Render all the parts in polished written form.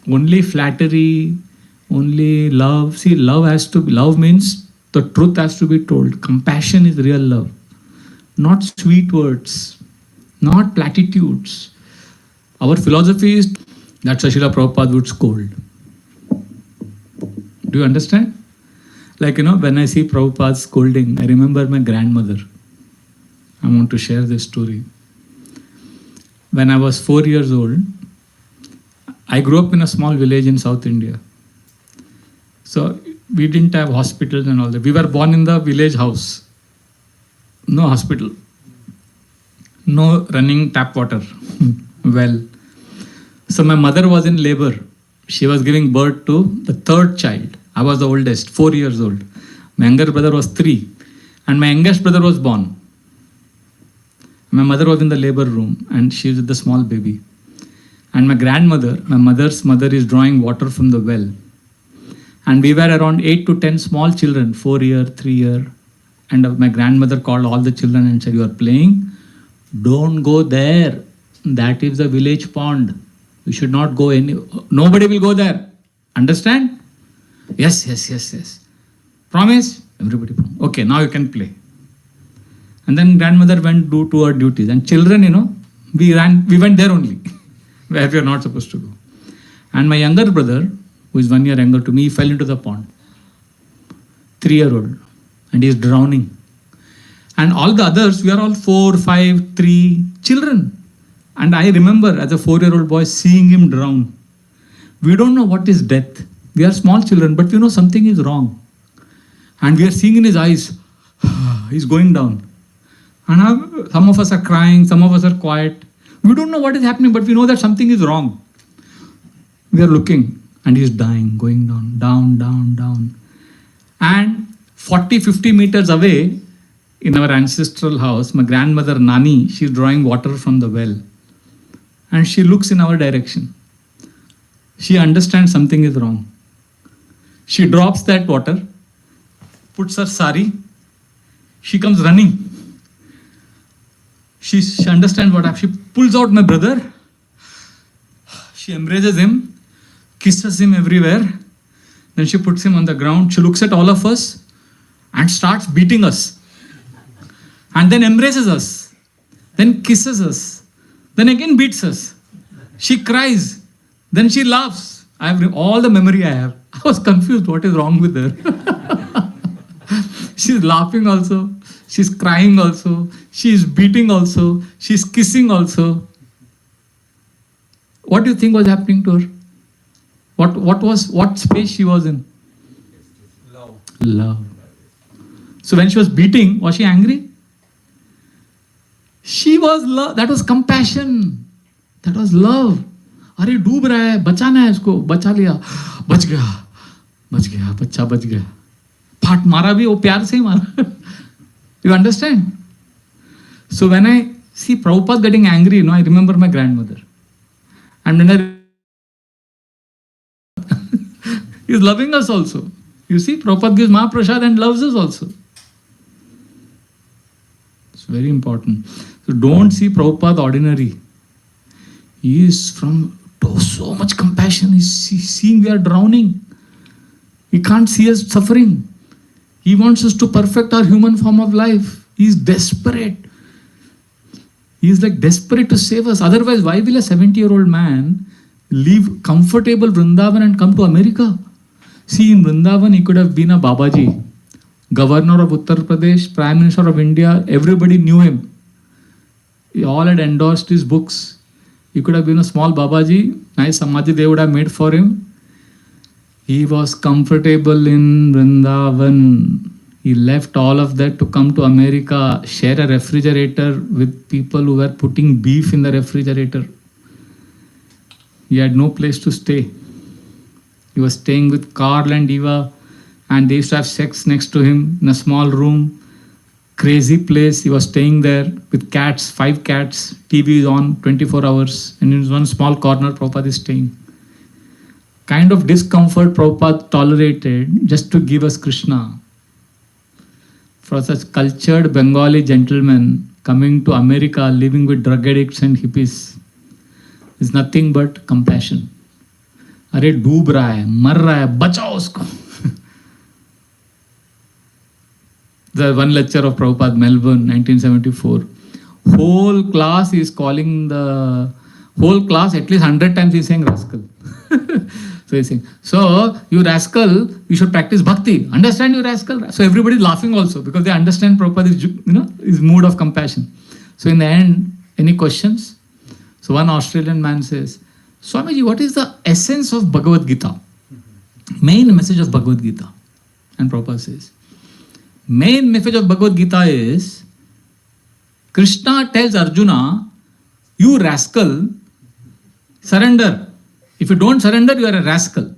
Only flattery, only love. See, love means the truth has to be told. Compassion is real love. Not sweet words, not platitudes. Our philosophy is that Srila Prabhupada would scold. Do you understand? Like, when I see Prabhupada scolding, I remember my grandmother. I want to share this story. When I was 4 years old, I grew up in a small village in South India. So we didn't have hospitals and all that. We were born in the village house. No hospital. No running tap water. Well. So my mother was in labor. She was giving birth to the third child. I was the oldest, 4 years old. My younger brother was 3. And my youngest brother was born. My mother was in the labor room and she was with the small baby. And my grandmother, my mother's mother, is drawing water from the well. And we were around 8 to 10 small children, 4 year, 3 year. And my grandmother called all the children and said, "You are playing? Don't go there. That is the village pond. You should not go nobody will go there. Understand? Yes. Promise? Everybody promise. Okay, now you can play." And then grandmother went to her duties. And children, we went there only, where we are not supposed to go. And my younger brother, who is 1 year younger to me, he fell into the pond. 3-year-old. And he is drowning. And all the others, we are all 4, 5, 3 children. And I remember as a 4-year-old boy seeing him drown. We don't know what is death. We are small children, but we know something is wrong. And we are seeing in his eyes, he's going down. And some of us are crying, some of us are quiet. We don't know what is happening, but we know that something is wrong. We are looking, and he's dying, going down. And 40, 50 meters away, in our ancestral house, my grandmother Nani, she's drawing water from the well. And she looks in our direction. She understands something is wrong. She drops that water, puts her sari, she comes running. She understands what happened. She pulls out my brother. She embraces him, kisses him everywhere. Then she puts him on the ground. She looks at all of us and starts beating us. And then embraces us. Then kisses us. Then again beats us. She cries. Then she laughs. I have all the memory I have. I was confused. What is wrong with her? She's laughing also. She's crying also. She's beating also. She's kissing also. What do you think was happening to her? What space she was in? Love. So when she was beating, was she angry? She was love. That was compassion. That was love. अरे डूब रहा है, बचाना है इसको, बचा लिया, बच गया, बच्चा बच गया. फाट मारा भी वो प्यार से ही मारा. You understand? So when I see Prabhupada getting angry, I remember my grandmother. And when he's loving us also. You see, Prabhupada gives Mahaprasad and loves us also. It's very important. So don't see Prabhupada ordinary. He is from so much compassion. He's seeing we are drowning. He can't see us suffering. He wants us to perfect our human form of life. He is desperate. He is like desperate to save us. Otherwise, why will a 70-year-old man leave comfortable Vrindavan and come to America? See, in Vrindavan, he could have been a Babaji, governor of Uttar Pradesh, Prime Minister of India. Everybody knew him. They all had endorsed his books. He could have been a small Babaji. Nice Samadhi they would have made for him. He was comfortable in Vrindavan. He left all of that to come to America, share a refrigerator with people who were putting beef in the refrigerator. He had no place to stay. He was staying with Carl and Eva, and they used to have sex next to him in a small room. Crazy place. He was staying there with cats, 5 cats. TV is on 24 hours. And in one small corner, Prabhupada is staying. Kind of discomfort Prabhupada tolerated just to give us Krishna. For such cultured Bengali gentlemen coming to America, living with drug addicts and hippies, is nothing but compassion. अरे डूब रहा है, मर रहा है, बचाओ उसको. The one lecture of Prabhupada, Melbourne, 1974. Whole class is calling the whole class at least 100 times he's saying rascal. So he's saying, so you rascal, you should practice bhakti. Understand, you rascal? So everybody is laughing also because they understand Prabhupada is, his mood of compassion. So in the end, any questions? So one Australian man says, Swamiji, what is the essence of Bhagavad Gita? Main message of Bhagavad Gita. And Prabhupada says, main message of Bhagavad Gita is, Krishna tells Arjuna, you rascal, surrender. If you don't surrender, you are a rascal.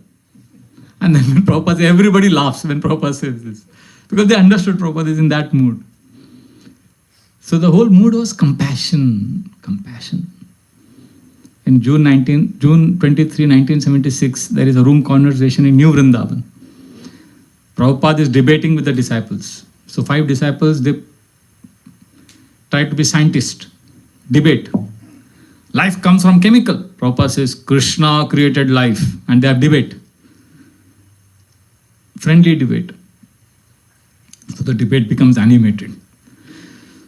And then when Prabhupada says, everybody laughs when Prabhupada says this. Because they understood Prabhupada is in that mood. So the whole mood was compassion. Compassion. In June 23, 1976, there is a room conversation in New Vrindavan. Prabhupada is debating with the disciples. So 5 disciples, they try to be scientists. Debate. Life comes from chemical. Prabhupada says, Krishna created life. And they have debate. Friendly debate. So the debate becomes animated.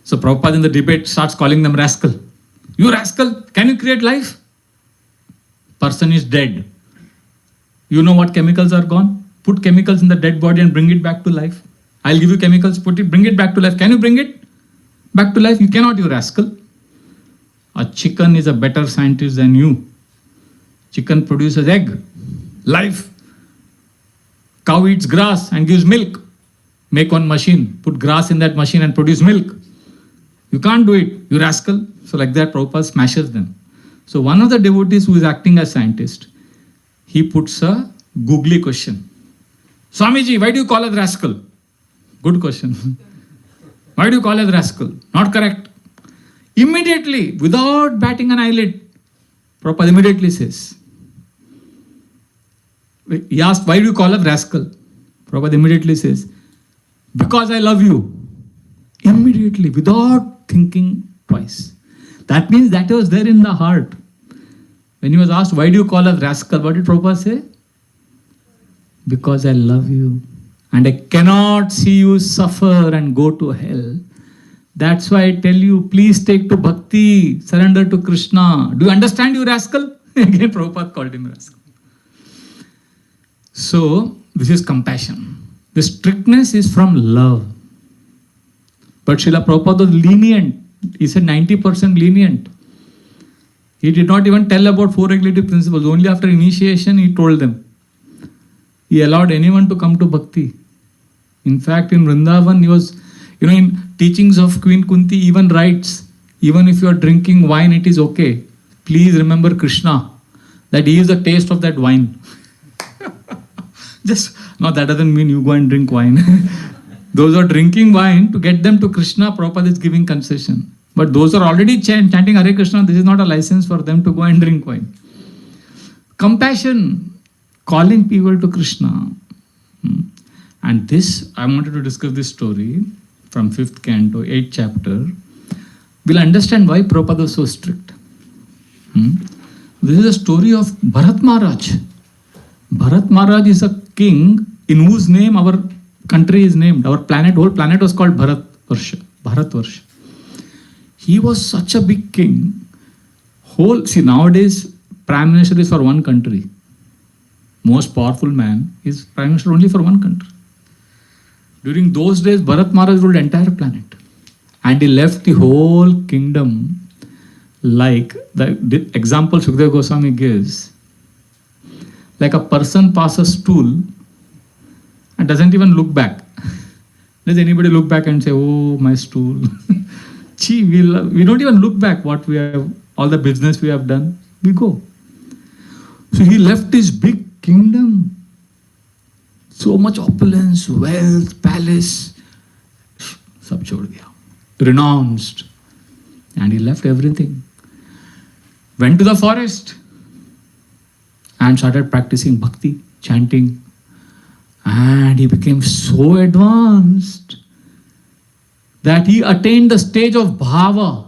So Prabhupada in the debate starts calling them rascal. You rascal, can you create life? Person is dead. You know what chemicals are gone? Put chemicals in the dead body and bring it back to life. I'll give you chemicals, bring it back to life. Can you bring it back to life? You cannot, you rascal. A chicken is a better scientist than you. Chicken produces egg, life. Cow eats grass and gives milk. Make one machine, put grass in that machine and produce milk. You can't do it, you rascal. So like that, Prabhupada smashes them. So one of the devotees who is acting as scientist, he puts a googly question. Swamiji, why do you call us rascal? Good question. Why do you call us rascal? Not correct. Immediately, without batting an eyelid, Prabhupada immediately says, he asked, why do you call us rascal? Prabhupada immediately says, because I love you. Immediately, without thinking twice. That means that was there in the heart. When he was asked, why do you call us rascal? What did Prabhupada say? Because I love you. And I cannot see you suffer and go to hell. That's why I tell you, please take to bhakti, surrender to Krishna. Do you understand, you rascal? Again, Prabhupada called him rascal. So, this is compassion. The strictness is from love. But Srila Prabhupada was lenient. He said 90% lenient. He did not even tell about 4 regulative principles. Only after initiation he told them. He allowed anyone to come to bhakti. In fact, in Vrindavan, he was, in teachings of Queen Kunti, even writes, even if you are drinking wine, it is okay. Please remember Krishna, that he is the taste of that wine. No, that doesn't mean you go and drink wine. Those who are drinking wine, to get them to Krishna, Prabhupada is giving concession. But those who are already chanting Hare Krishna, this is not a license for them to go and drink wine. Compassion, calling people to Krishna. And this, I wanted to discuss this story from 5th canto, 8th chapter. We'll understand why Prabhupada was so strict. This is a story of Bharat Maharaj. Bharat Maharaj is a king in whose name our country is named. Our planet, whole planet was called Bharatvarsha. Bharatvarsha. He was such a big king. Nowadays, Prime Minister is for one country. Most powerful man is Prime Minister only for one country. During those days, Bharat Maharaj ruled the entire planet. And he left the whole kingdom like the example Sukadeva Goswami gives. Like a person passes a stool and doesn't even look back. Does anybody look back and say, oh, my stool? Gee, we don't even look back what we have, all the business we have done. We go. So he left his big kingdom. So much opulence, wealth, palace. Sab chhod diya. Renounced. And he left everything. Went to the forest and started practicing bhakti, chanting. And he became so advanced that he attained the stage of bhava.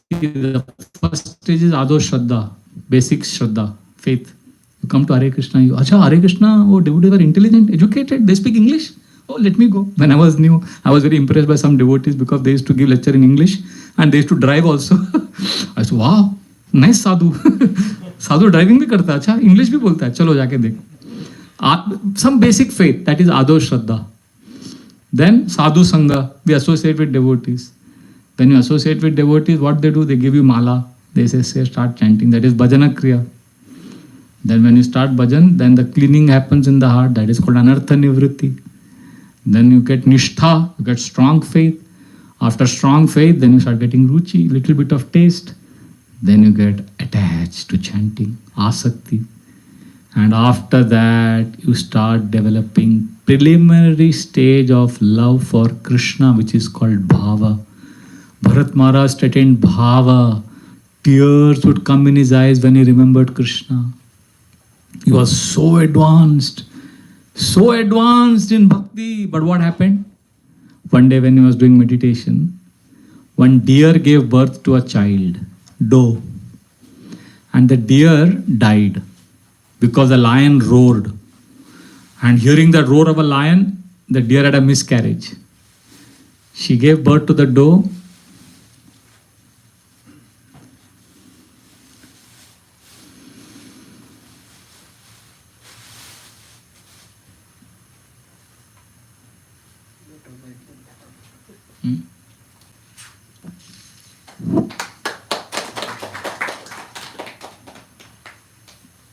The first stage is Ado Shraddha, basic Shraddha, faith. You come to Hare Krishna, you, Acha, Hare Krishna, oh, devotees are intelligent, educated, they speak English. Oh, let me go. When I was new, I was very impressed by some devotees because they used to give lecture in English and they used to drive also. I said, wow, nice sadhu. Sadhu driving bhi karta hai, acha, English bhi bolta hai, chalo jaake dekh. Some basic faith, that is Ado Shraddha. Then Sadhu Sangha, we associate with devotees. When you associate with devotees, what they do? They give you mala. They say start chanting. That is Bhajana Kriya. Then when you start bhajan, then the cleaning happens in the heart. That is called Anartha Nivritti. Then you get Nishtha, you get strong faith. After strong faith, then you start getting Ruchi, little bit of taste. Then you get attached to chanting, Asakti. And after that, you start developing preliminary stage of love for Krishna, which is called Bhava. Bharat Maharaj attained Bhava. Tears would come in his eyes when he remembered Krishna. He was so advanced in bhakti. But what happened? One day when he was doing meditation, one deer gave birth to a child, doe. And the deer died because the lion roared. And hearing the roar of a lion, the deer had a miscarriage. She gave birth to the doe.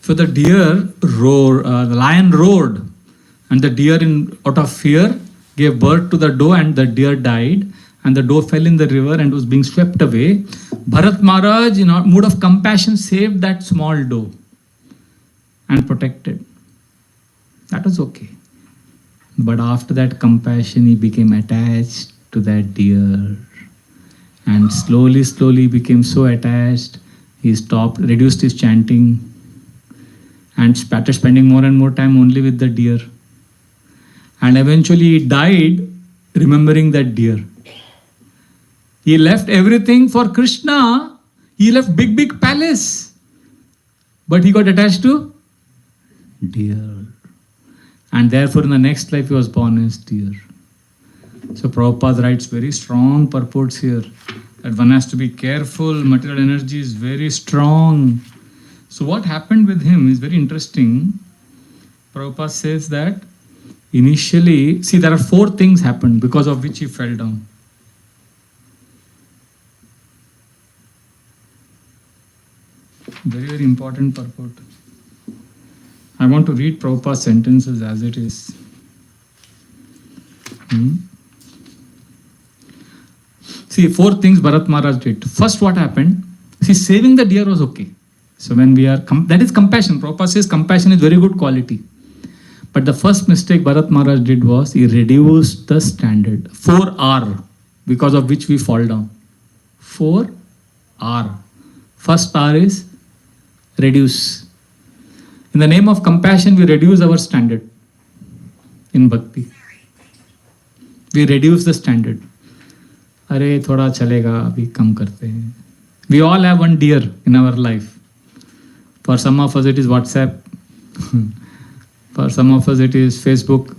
So the deer the lion roared, and the deer out of fear gave birth to the doe, and the deer died, and the doe fell in the river and was being swept away. Bharat Maharaj, in a mood of compassion, saved that small doe and protected. That was okay. But after that compassion, he became attached to that deer. And slowly became so attached, he reduced his chanting, and started spending more and more time only with the deer. And eventually he died remembering that deer. He left everything for Krishna. He left big palace. But he got attached to deer. And therefore in the next life he was born as deer. So Prabhupada writes very strong purports here that one has to be careful. Material energy is very strong. So what happened with him is very interesting. Prabhupada says that initially, there are 4 things happened because of which he fell down. Very important purport. I want to read Prabhupada's sentences as it is. See, 4 things Bharat Maharaj did. First, what happened? Saving the deer was okay. So when we are, that is compassion. Prabhupada says compassion is very good quality. But the first mistake Bharat Maharaj did was he reduced the standard. 4R, because of which we fall down. 4R. First R is reduce. In the name of compassion, we reduce our standard in bhakti. We reduce the standard. अरे थोड़ा चलेगा अभी कम करते हैं. We all have one deer in our life. For some of us it is WhatsApp. For some of us it is Facebook.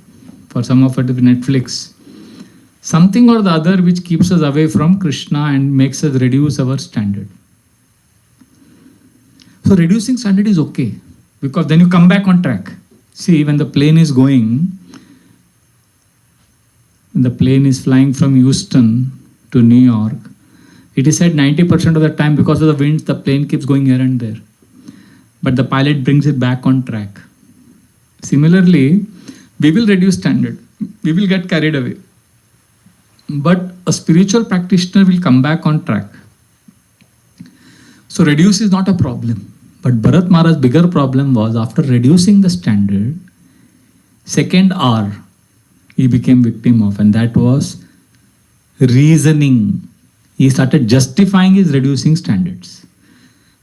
For some of it is Netflix. Something or the other which keeps us away from Krishna and makes us reduce our standard. So reducing standard is okay, because then you come back on track. See, when the plane is going, when the plane is flying from Houston to New York, it is said 90% of the time, because of the winds, the plane keeps going here and there. But the pilot brings it back on track. Similarly, we will reduce standard. We will get carried away. But a spiritual practitioner will come back on track. So reduce is not a problem. But Bharat Maharaj's bigger problem was, after reducing the standard, second R, he became victim of, and that was reasoning. He started justifying his reducing standards.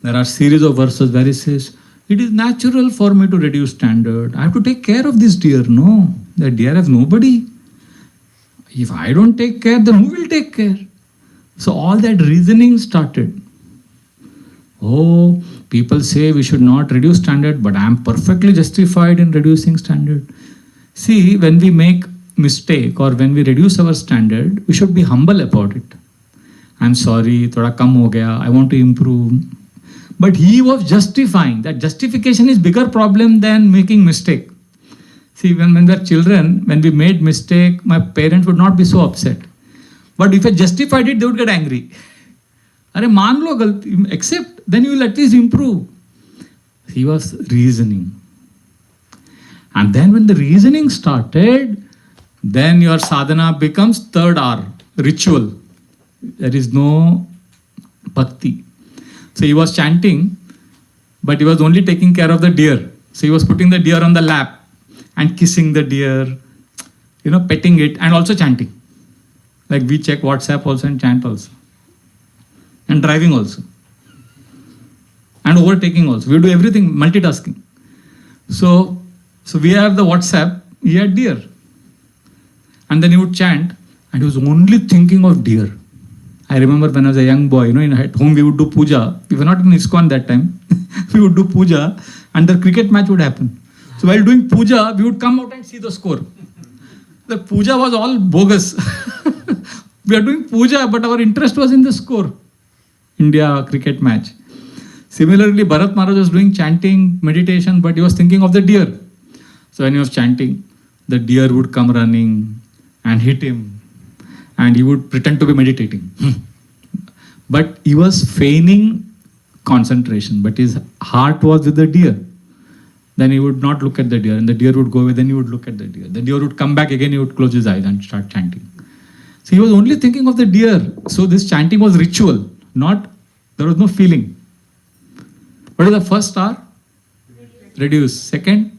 There are series of verses where he says, it is natural for me to reduce standard. I have to take care of this deer. No, the deer has nobody. If I don't take care, then who will take care? So all that reasoning started. Oh, People say we should not reduce standard, but I am perfectly justified in reducing standard. See, when we make mistake or when we reduce our standard, we should be humble about it. I'm sorry, thoda kam ho gaya, I want to improve. But he was justifying. That justification is bigger problem than making mistake. See, when we were children, when we made mistake, my parents would not be so upset. But if I justified it, they would get angry. Are maan lo galti, accept, then you will at least improve. He was reasoning. And then when the reasoning started, then your sadhana becomes third R, ritual. There is no bhakti. So he was chanting, but he was only taking care of the deer. So he was putting the deer on the lap and kissing the deer, petting it and also chanting. Like we check WhatsApp also and chant also. And driving also. And overtaking also. We do everything, multitasking. So we have the WhatsApp, he had deer. And then he would chant and he was only thinking of deer. I remember when I was a young boy, in at home we would do puja. We were not in ISKCON that time. We would do puja and the cricket match would happen. So while doing puja, we would come out and see the score. The puja was all bogus. We are doing puja, but our interest was in the score. India cricket match. Similarly, Bharat Maharaj was doing chanting, meditation, but he was thinking of the deer. So when he was chanting, the deer would come running and hit him. And he would pretend to be meditating. But he was feigning concentration, but his heart was with the deer. Then he would not look at the deer, and the deer would go away, then he would look at the deer. The deer would come back again, he would close his eyes and start chanting. So he was only thinking of the deer. So this chanting was ritual, there was no feeling. What is the first R? Reduce. Second?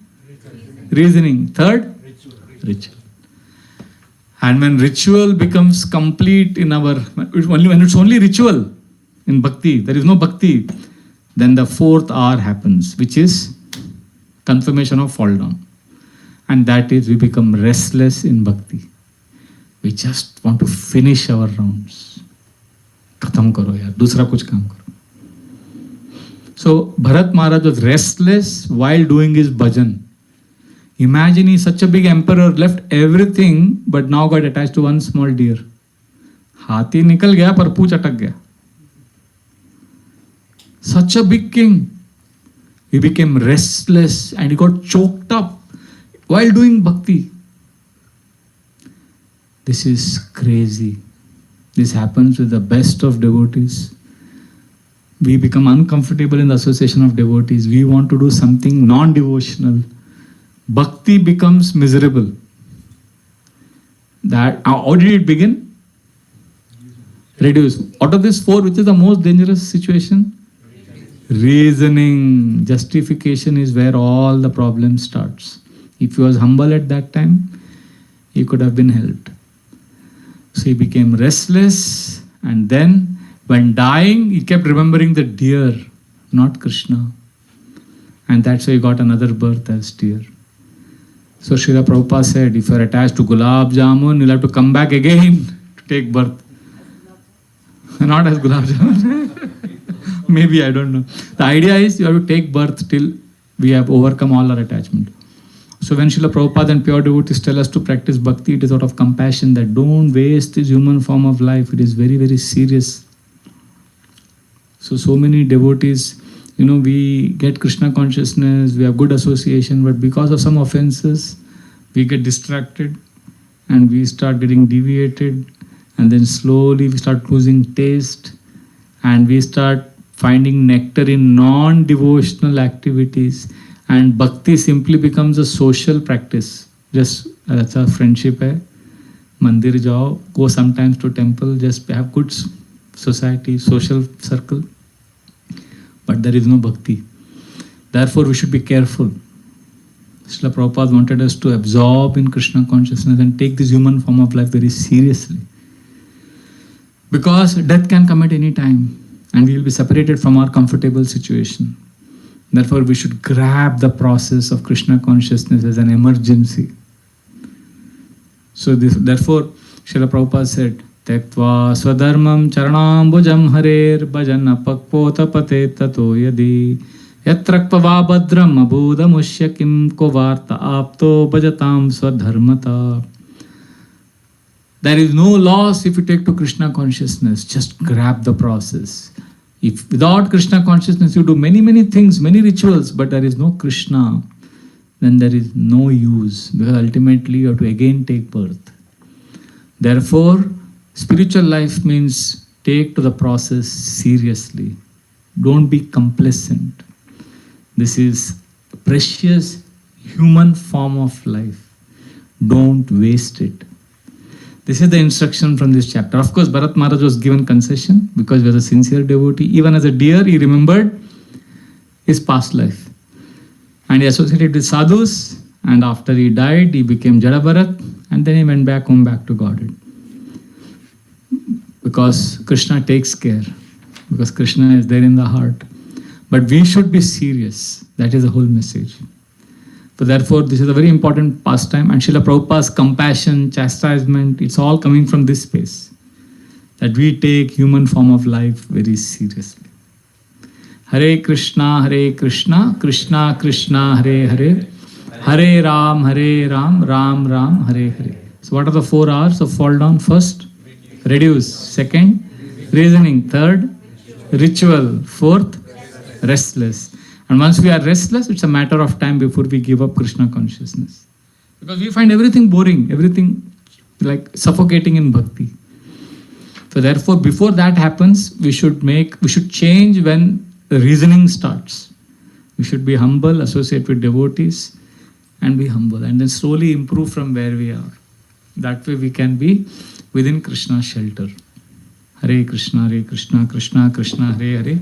Reasoning. Third? Ritual. And when ritual becomes complete in when it's only ritual in bhakti, there is no bhakti, then the fourth R happens, which is confirmation of fall down. And that is we become restless in bhakti. We just want to finish our rounds. Khatam karo yaar, dusra kuch kaam karo. So Bharat Maharaj was restless while doing his bhajan. Imagine he's such a big emperor, left everything, but now got attached to one small deer. Hathi nikal gaya, par pooch atak gaya. Such a big king. He became restless and he got choked up while doing bhakti. This is crazy. This happens with the best of devotees. We become uncomfortable in the association of devotees. We want to do something non-devotional. Bhakti becomes miserable. How did it begin? Reduce. Out of this four, which is the most dangerous situation? Reasoning. Justification is where all the problem starts. If he was humble at that time, he could have been helped. So he became restless, and then when dying, he kept remembering the deer, not Krishna. And that's why he got another birth as deer. So Srila Prabhupada said, if you are attached to gulab jamun, you'll have to come back again to take birth. Not as gulab jamun. Maybe, I don't know. The idea is you have to take birth till we have overcome all our attachment. So when Srila Prabhupada and pure devotees tell us to practice bhakti, it is out of compassion that don't waste this human form of life. It is very, very serious. So many devotees, we get Krishna consciousness, we have good association, but because of some offenses, we get distracted and we start getting deviated, and then slowly we start losing taste and we start finding nectar in non-devotional activities, and bhakti simply becomes a social practice. Just that's a friendship hai. Mandir jao, go sometimes to temple, just have good society, social circle. But there is no bhakti. Therefore, we should be careful. Srila Prabhupada wanted us to absorb in Krishna consciousness and take this human form of life very seriously. Because death can come at any time and we will be separated from our comfortable situation. Therefore, we should grab the process of Krishna consciousness as an emergency. So therefore, Srila Prabhupada said, Tektva swadharmam charanambujam harer bhajan apakvotapate tato yadi yatrakpava badram abhudamushya kim kovarta apto bhajatam swadharmata. There is no loss if you take to Krishna consciousness. Just grab the process. If without Krishna consciousness you do many things, many rituals, but there is no Krishna, then there is no use, because ultimately you have to again take birth. Therefore, spiritual life means take to the process seriously. Don't be complacent. This is a precious human form of life. Don't waste it. This is the instruction from this chapter. Of course, Bharat Maharaj was given concession because he was a sincere devotee. Even as a deer, he remembered his past life. And he associated with sadhus, and after he died, he became Jada Bharat, and then he went back home, back to Godhead. Because Krishna takes care, because Krishna is there in the heart. But we should be serious. That is the whole message. So therefore, this is a very important pastime, and Srila Prabhupada's compassion, chastisement, it's all coming from this space, that we take human form of life very seriously. Hare Krishna, Krishna Krishna, Hare Hare, Hare Ram, Ram Ram, Hare Hare. So what are the 4 R's of fall down? First, reduce. Second, reasoning. Third, ritual. Fourth, restless. And once we are restless, it's a matter of time before we give up Krishna consciousness. Because we find everything boring, everything like suffocating in bhakti. So therefore, before that happens, we should change when the reasoning starts. We should be humble, associate with devotees, and be humble, and then slowly improve from where we are. That way we can be within Krishna's shelter. Hare Krishna, Krishna Krishna, Hare Hare,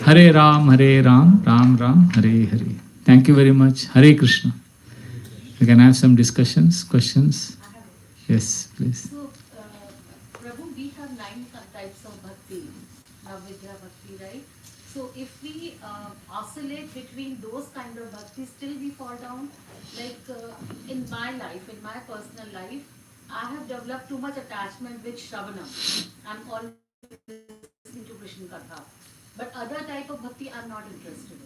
Hare Ram, Ram Ram, Hare Hare. Thank you very much. Hare Krishna. We can have some discussions, questions. Yes, please. So, Prabhu, we have 9 types of bhakti, Navvidya bhakti, right? So, if we oscillate between those kind of bhakti, still we fall down. Like in my life, in my personal life, I have developed too much attachment with Shravana. I'm always listening to Krishna Katha. But other type of bhakti, I'm not interested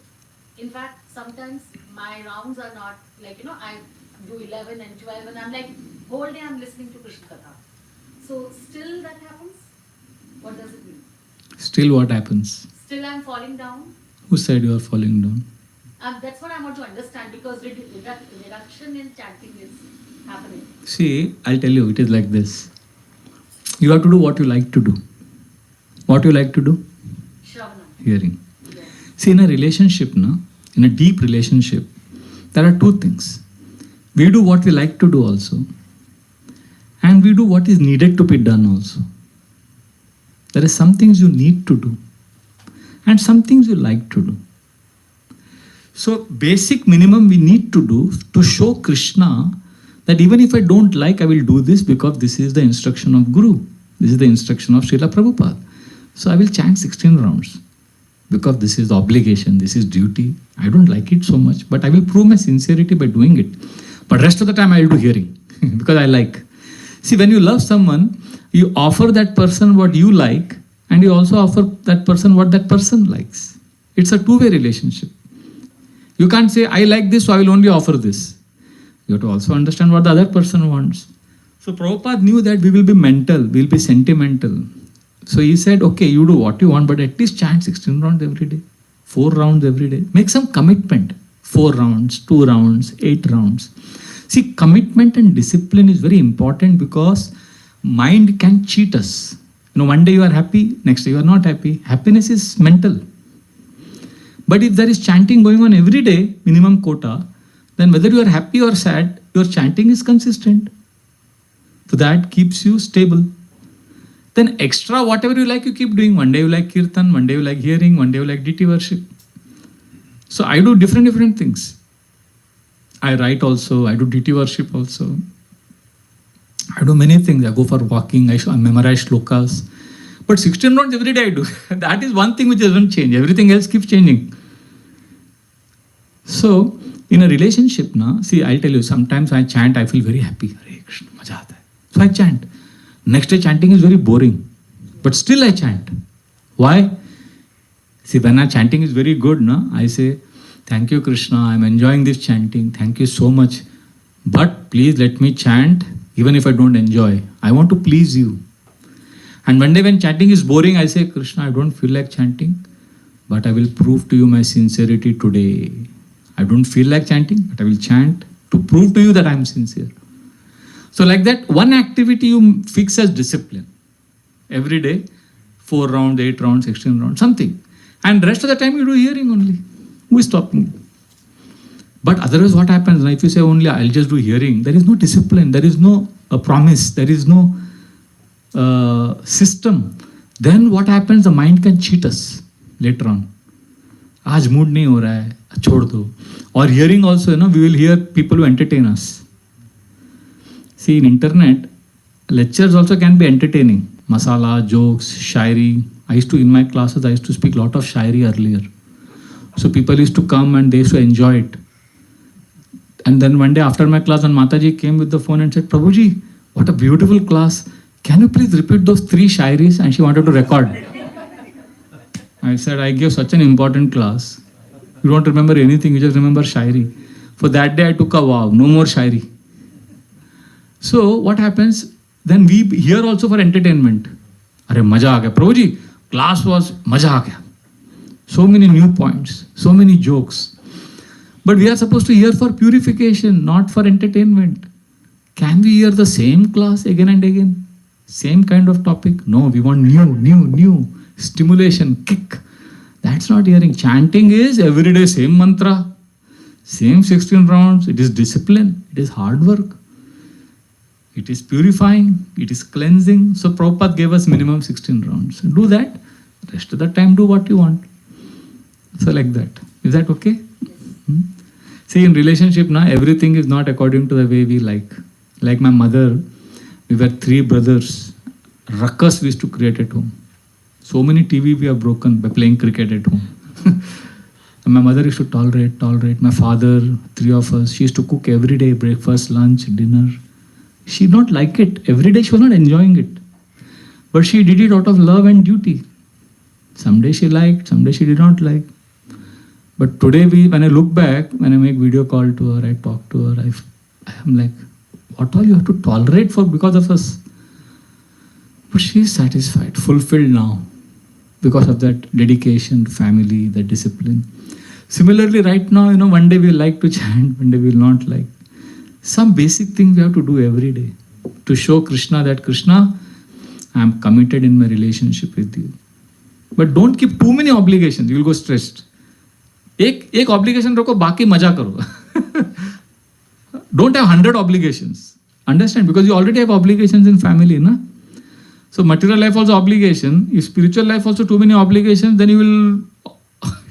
in. In fact, sometimes my rounds are not like, I do 11 and 12 and I'm like, whole day I'm listening to Krishna Katha. So still that happens? What does it mean? Still what happens? Still I'm falling down? Who said you are falling down? That's what I want to understand, because reduction in chanting is happening. See, I'll tell you, it is like this. You have to do what you like to do. What you like to do? Shravana. Hearing. Yes. See, in a relationship, in a deep relationship, there are 2 things. We do what we like to do also, and we do what is needed to be done also. There are some things you need to do, and some things you like to do. So, basic minimum we need to do to show Krishna that even if I don't like, I will do this because this is the instruction of Guru. This is the instruction of Srila Prabhupada. So I will chant 16 rounds because this is the obligation, this is duty. I don't like it so much, but I will prove my sincerity by doing it. But rest of the time I will do hearing because I like. See, when you love someone, you offer that person what you like, and you also offer that person what that person likes. It's a 2-way relationship. You can't say, I like this, so I will only offer this. You have to also understand what the other person wants. So Prabhupada knew that we will be mental, we will be sentimental. So he said, okay, you do what you want, but at least chant 16 rounds every day, 4 rounds every day. Make some commitment. 4 rounds, 2 rounds, 8 rounds. See, commitment and discipline is very important because mind can cheat us. One day you are happy, next day you are not happy. Happiness is mental. But if there is chanting going on every day, minimum quota, then whether you are happy or sad, your chanting is consistent. So that keeps you stable. Then extra, whatever you like, you keep doing. One day you like kirtan, one day you like hearing, one day you like deity worship. So I do different things. I write also, I do deity worship also. I do many things. I go for walking, I memorize shlokas. But 16 rounds every day I do. That is one thing which doesn't change. Everything else keeps changing. So, in a relationship, see, I'll tell you, sometimes I chant, I feel very happy. Hare Krishna, maja aata hai. So I chant. Next day chanting is very boring. But still I chant. Why? See, when our chanting is very good, no, I say, thank you, Krishna, I'm enjoying this chanting. Thank you so much. But please let me chant even if I don't enjoy. I want to please you. And one day when chanting is boring, I say, Krishna, I don't feel like chanting, but I will prove to you my sincerity today. I don't feel like chanting, but I will chant to prove to you that I am sincere. So like that, one activity you fix as discipline. Every day, 4 rounds, 8 rounds, 16 rounds, something. And rest of the time you do hearing only. Who is stopping you? But otherwise what happens? If you say only I'll just do hearing, there is no discipline, there is no promise, there is no system. Then what happens? The mind can cheat us later on. Aaj mood nahi ho raha hai, chhod do. Or hearing also, we will hear people who entertain us. See, in internet, lectures also can be entertaining. Masala, jokes, shairi. In my classes, I used to speak a lot of shairi earlier. So people used to come and they used to enjoy it. And then one day after my class, and Mataji came with the phone and said, Prabhuji, what a beautiful class. Can you please repeat those 3 shairis? And she wanted to record. I said, I gave such an important class. You don't remember anything, you just remember shairi. For that day, I took a vow, no more shairi. So what happens? Then we hear also for entertainment. Arey, maja aa gaya. Prabhuji, class was maja aa gaya. So many new points, so many jokes. But we are supposed to hear for purification, not for entertainment. Can we hear the same class again and again? Same kind of topic? No, we want new stimulation, kick. That's not hearing. Chanting is every day same mantra, same 16 rounds. It is discipline, it is hard work. It is purifying, it is cleansing. So Prabhupada gave us minimum 16 rounds. Do that. Rest of the time do what you want. So like that. Is that okay? See, in relationship now, everything is not according to the way we like. Like my mother, we were 3 brothers. Ruckus we used to create at home. So many TV we have broken by playing cricket at home. And my mother used to tolerate. My father, 3 of us, she used to cook every day, breakfast, lunch, dinner. She did not like it. Every day she was not enjoying it. But she did it out of love and duty. Someday she liked, someday she did not like. But today, when I look back, when I make video call to her, I talk to her, I am like, what all you have to tolerate for because of us? But she is satisfied, fulfilled now because of that dedication, family, that discipline. Similarly, right now, one day we will like to chant, one day we will not like. Some basic thing we have to do every day to show Krishna that Krishna, I am committed in my relationship with you. But don't keep too many obligations, you will go stressed. एक obligation रखो, बाकी मजा करो. Don't have 100 obligations. Understand? Because you already have obligations in family, na? So material life also obligation. If spiritual life also too many obligations, then you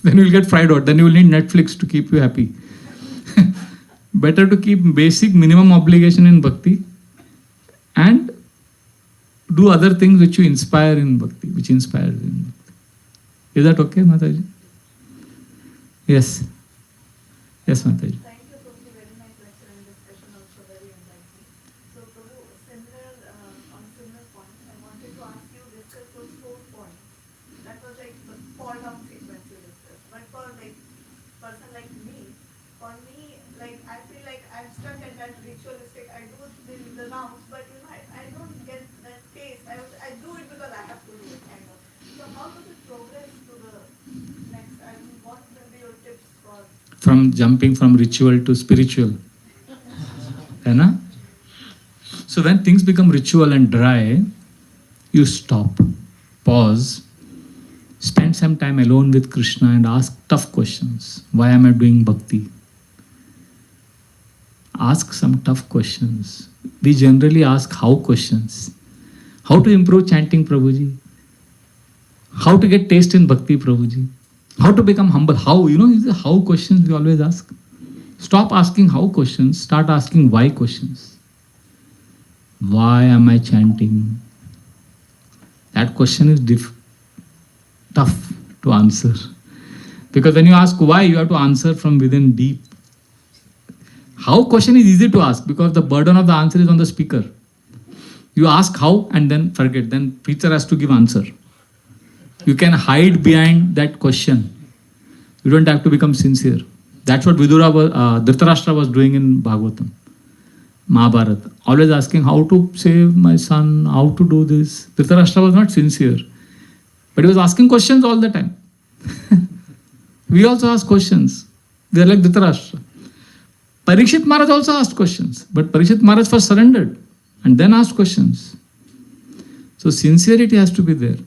will get fried out. Then you will need Netflix to keep you happy. Better to keep basic minimum obligation in bhakti and do other things which you inspire in bhakti, which inspires in bhakti. Is that okay, Mataji? Yes. Yes, Mataji. Thank you, Prabhu. Very nice lecture and discussion, also very enlightening. So, Prabhu, on similar point, I wanted to ask you, discuss those 4 points. That was like the fall down sequence you discussed. But for like person like me, I feel like I'm stuck at that ritualistic. I do the rounds, but I don't get that taste. I do it because I have to do it, kind of. So, how does it progress to the next? What will be your tips for? From jumping from ritual to spiritual. So when things become ritual and dry, you stop, pause, spend some time alone with Krishna and ask tough questions. Why am I doing bhakti? Ask some tough questions. We generally ask how questions. How to improve chanting, Prabhuji? How to get taste in bhakti, Prabhuji? How to become humble? How? How questions we always ask. Stop asking how questions, start asking why questions. Why am I chanting? That question is tough to answer. Because when you ask why, you have to answer from within deep. How question is easy to ask because the burden of the answer is on the speaker. You ask how and then forget. Then preacher has to give answer. You can hide behind that question. You don't have to become sincere. That's what Dhritarashtra was doing in Bhagavatam, Mahabharata. Always asking how to save my son, how to do this. Dhritarashtra was not sincere. But he was asking questions all the time. We also ask questions. They are like Dhritarashtra. Parikshit Maharaj also asked questions. But Parikshit Maharaj first surrendered and then asked questions. So sincerity has to be there.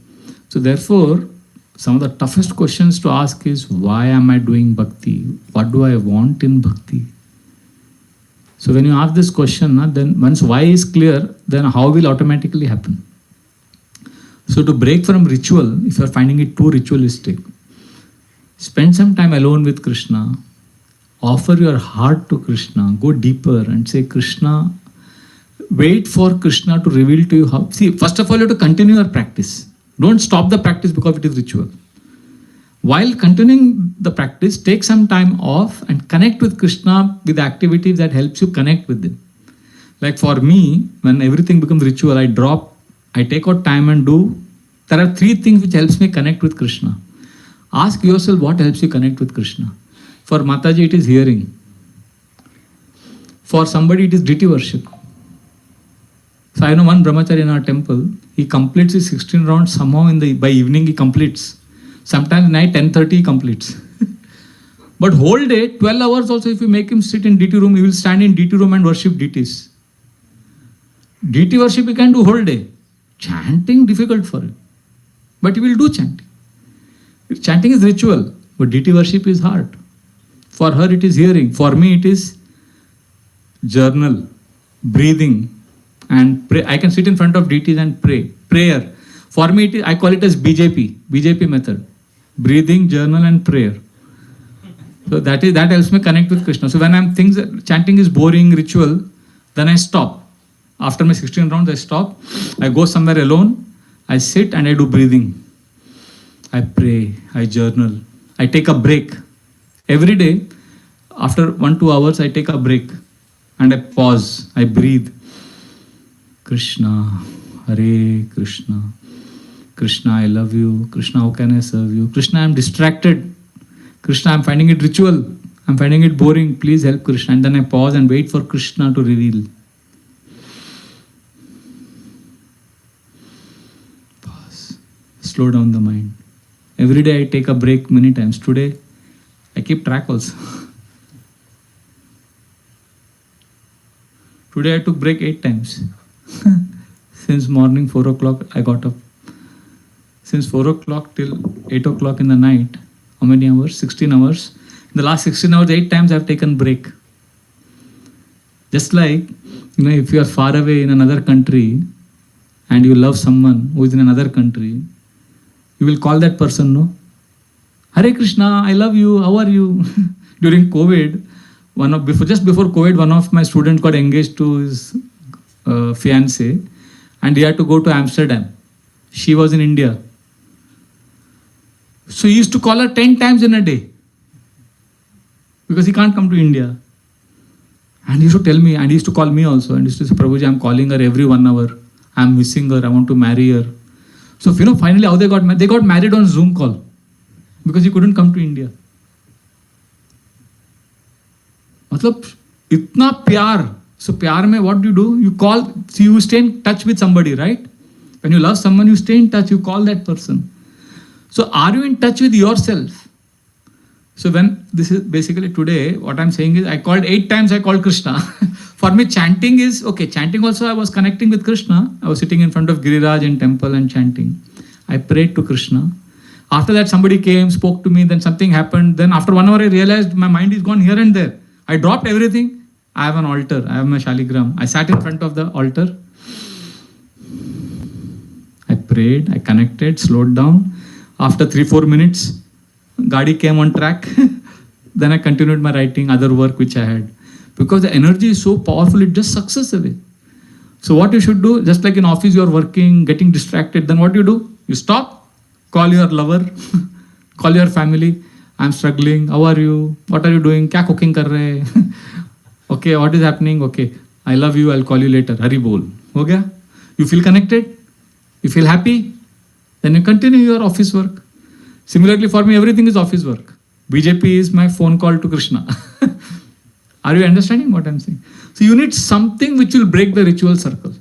So therefore, some of the toughest questions to ask is, why am I doing bhakti? What do I want in bhakti? So when you ask this question, then once why is clear, then how will automatically happen. So to break from ritual, if you are finding it too ritualistic, spend some time alone with Krishna, offer your heart to Krishna, go deeper and say, Krishna, wait for Krishna to reveal to you how. See, first of all, you have to continue your practice. Don't stop the practice because it is ritual. While continuing the practice, take some time off and connect with Krishna with activities that helps you connect with him. Like for me, when everything becomes ritual, I take out time and do. There are 3 things which helps me connect with Krishna. Ask yourself what helps you connect with Krishna. For Mataji, it is hearing. For somebody, it is deity worship. So I know one brahmachari in our temple, he completes his 16 rounds somehow by evening he completes. Sometimes night 10:30 he completes. But whole day, 12 hours also, if you make him sit in deity room, he will stand in deity room and worship deities. Deity worship he can do whole day. Chanting difficult for him. But he will do chanting. Chanting is ritual, but deity worship is hard. For her it is hearing. For me it is journal, breathing, and pray. I can sit in front of deities and pray. Prayer. For me, I call it as BJP method. Breathing, journal, and prayer. So that helps me connect with Krishna. So when chanting is boring, ritual, then I stop. After my 16 rounds, I stop. I go somewhere alone. I sit and I do breathing. I pray. I journal. I take a break. Every day, after 1-2 hours, I take a break. And I pause. I breathe. Krishna, Hare Krishna. Krishna, I love you. Krishna, how can I serve you? Krishna, I am distracted. Krishna, I am finding it ritual. I am finding it boring. Please help Krishna. And then I pause and wait for Krishna to reveal. Pause. Slow down the mind. Every day I take a break many times. Today, I keep track also. Today I took break 8 times. Since morning 4 o'clock I got up. Since 4 o'clock till 8 o'clock in the night. How many hours? 16 hours. In the last 16 hours, 8 times I have taken break. Just like, if you are far away in another country and you love someone who is in another country, you will call that person, no? Hare Krishna, I love you, how are you? During COVID, just before COVID, one of my students got engaged to his fiancée and he had to go to Amsterdam. She was in India. So he used to call her 10 times in a day because he can't come to India. And he used to tell me, and he used to call me also, and he used to say, Prabhuji, I'm calling her every 1 hour. I'm missing her, I want to marry her. So finally how they got married? They got married on Zoom call because he couldn't come to India. मतलब इतना प्यार. So प्यार में what do? You call, see, you stay in touch with somebody, right? When you love someone, you stay in touch, you call that person. So are you in touch with yourself? So when this is basically today, what I'm saying is I called 8 times, I called Krishna. For me, chanting is, okay, chanting also I was connecting with Krishna. I was sitting in front of Giriraj in temple and chanting. I prayed to Krishna. After that, somebody came, spoke to me, then something happened. Then after 1 hour, I realized my mind is gone here and there. I dropped everything. I have an altar. I have my Shaligram. I sat in front of the altar. I prayed, I connected, slowed down. After 3-4 minutes, Gadi came on track. Then I continued my writing, other work which I had. Because the energy is so powerful, it just sucks us away. So what you should do, just like in office you are working, getting distracted, then what do? You stop, call your lover, call your family. I'm struggling, how are you? What are you doing? Kya cooking kar rahe? Okay, what is happening? Okay, I love you, I'll call you later. Hari bol. Ho gaya? You feel connected, you feel happy, then you continue your office work. Similarly, for me, everything is office work. BJP is my phone call to Krishna. Are you understanding what I'm saying? So you need something which will break the ritual circle.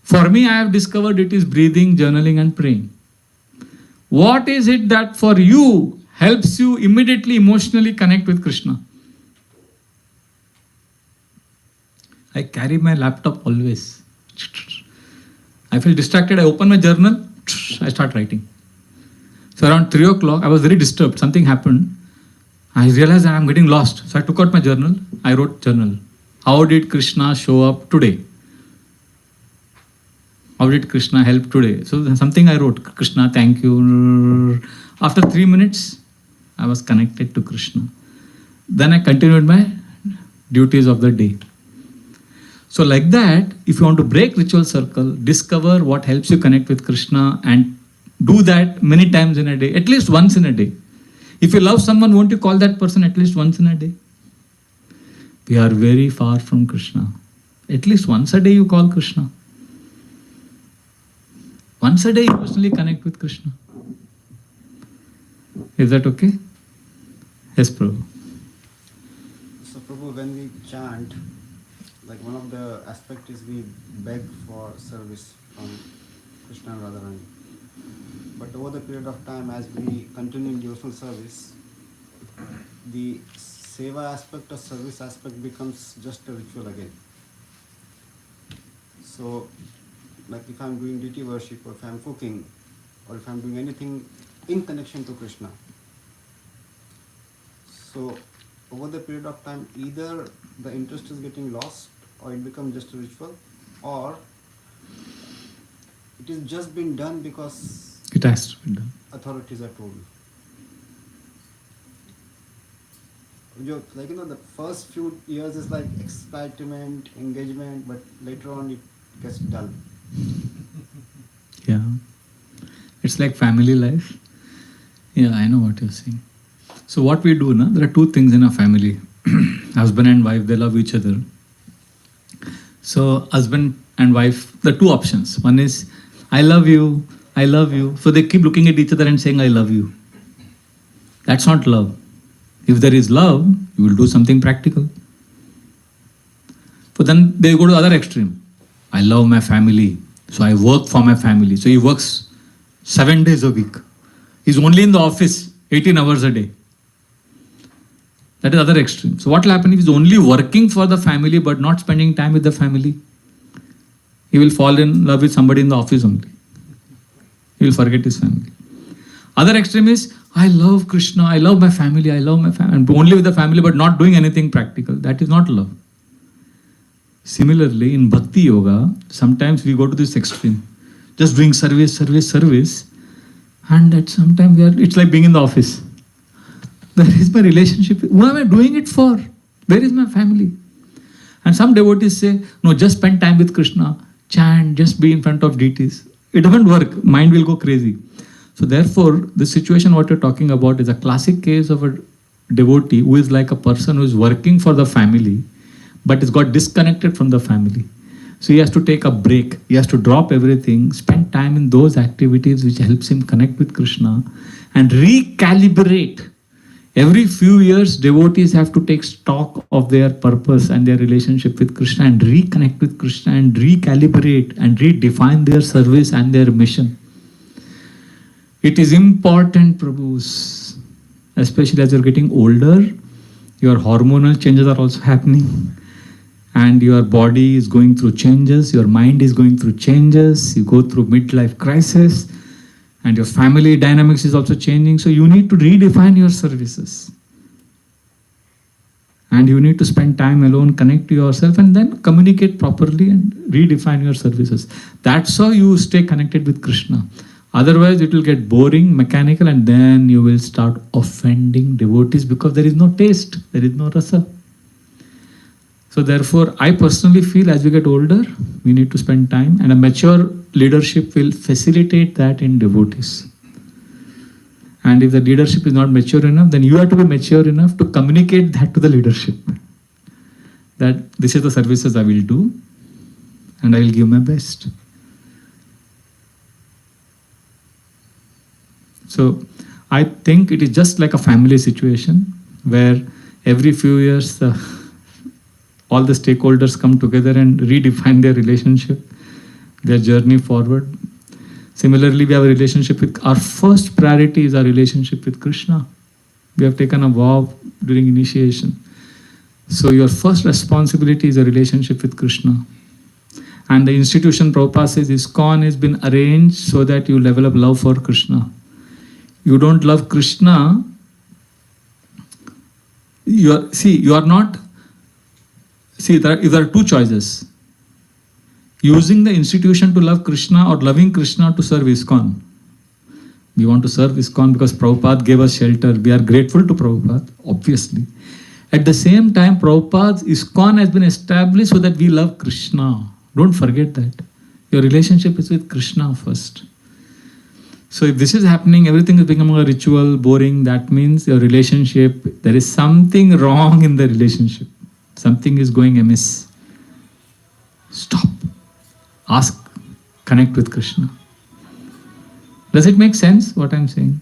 For me, I have discovered it is breathing, journaling, and praying. What is it that for you helps you immediately emotionally connect with Krishna? I carry my laptop always. I feel distracted, I open my journal, I start writing. So around 3 o'clock, I was very disturbed. Something happened. I realized that I'm getting lost. So I took out my journal. I wrote journal. How did Krishna show up today? How did Krishna help today? So something I wrote, Krishna, thank you. After 3 minutes, I was connected to Krishna. Then I continued my duties of the day. So like that, if you want to break ritual circle, discover what helps you connect with Krishna and do that many times in a day, at least once in a day. If you love someone, won't you call that person at least once in a day? We are very far from Krishna. At least once a day you call Krishna. Once a day you personally connect with Krishna. Is that okay? Yes, Prabhu. So Prabhu, when we chant, like one of the aspects is we beg for service from Krishna and Radharani. But over the period of time, as we continue in devotional service, the seva aspect or service aspect becomes just a ritual again. So, like if I'm doing deity worship, or if I'm cooking, or if I'm doing anything in connection to Krishna, so over the period of time, either the interest is getting lost, or it becomes just a ritual, or it is just been done because It has to be done. authorities are told. Like, the first few years is like excitement, engagement, but later on it gets dull. Yeah. It's like family life. Yeah, I know what you're saying. So what we do now, there are two things in a family. Husband and wife, they love each other. So husband and wife, the two options. One is, I love you, I love you. So they keep looking at each other and saying, I love you. That's not love. If there is love, you will do something practical. So then they go to the other extreme. I love my family, so I work for my family. So he works 7 days a week. He's only in the office 18 hours a day. That is other extreme. So what will happen if he's only working for the family but not spending time with the family? He will fall in love with somebody in the office only. He will forget his family. Other extreme is, I love Krishna, I love my family, and only with the family but not doing anything practical. That is not love. Similarly, in Bhakti Yoga, sometimes we go to this extreme. Just doing service, and at some time it's like being in the office. Where is my relationship? Who am I doing it for? Where is my family? And some devotees say, no, just spend time with Krishna, chant, just be in front of deities. It doesn't work. Mind will go crazy. So therefore, the situation what you're talking about is a classic case of a devotee who is like a person who is working for the family, but has got disconnected from the family. So he has to take a break. He has to drop everything, spend time in those activities which helps him connect with Krishna and recalibrate. Every few years, devotees have to take stock of their purpose and their relationship with Krishna and reconnect with Krishna and recalibrate and redefine their service and their mission. It is important, Prabhus, especially as you're getting older, your hormonal changes are also happening. And your body is going through changes, your mind is going through changes, you go through midlife crisis, and your family dynamics is also changing. So you need to redefine your services. And you need to spend time alone, connect to yourself, and then communicate properly and redefine your services. That's how you stay connected with Krishna. Otherwise, it will get boring, mechanical, and then you will start offending devotees because there is no taste, there is no rasa. So therefore, I personally feel as we get older, we need to spend time, and a mature leadership will facilitate that in devotees. And if the leadership is not mature enough, then you have to be mature enough to communicate that to the leadership. That this is the services I will do, and I will give my best. So I think it is just like a family situation where every few years all the stakeholders come together and redefine their relationship, their journey forward. Similarly, we have a relationship with, our first priority is our relationship with Krishna. We have taken a vow during initiation. So your first responsibility is a relationship with Krishna. And the institution Prabhupada says ISKCON has been arranged so that you develop love for Krishna. You don't love Krishna, there are two choices. Using the institution to love Krishna or loving Krishna to serve ISKCON. We want to serve ISKCON because Prabhupada gave us shelter. We are grateful to Prabhupada, obviously. At the same time, Prabhupada's ISKCON has been established so that we love Krishna. Don't forget that. Your relationship is with Krishna first. So if this is happening, everything is becoming a ritual, boring, that means your relationship, there is something wrong in the relationship. Something is going amiss. Stop. Ask, connect with Krishna. Does it make sense what I'm saying?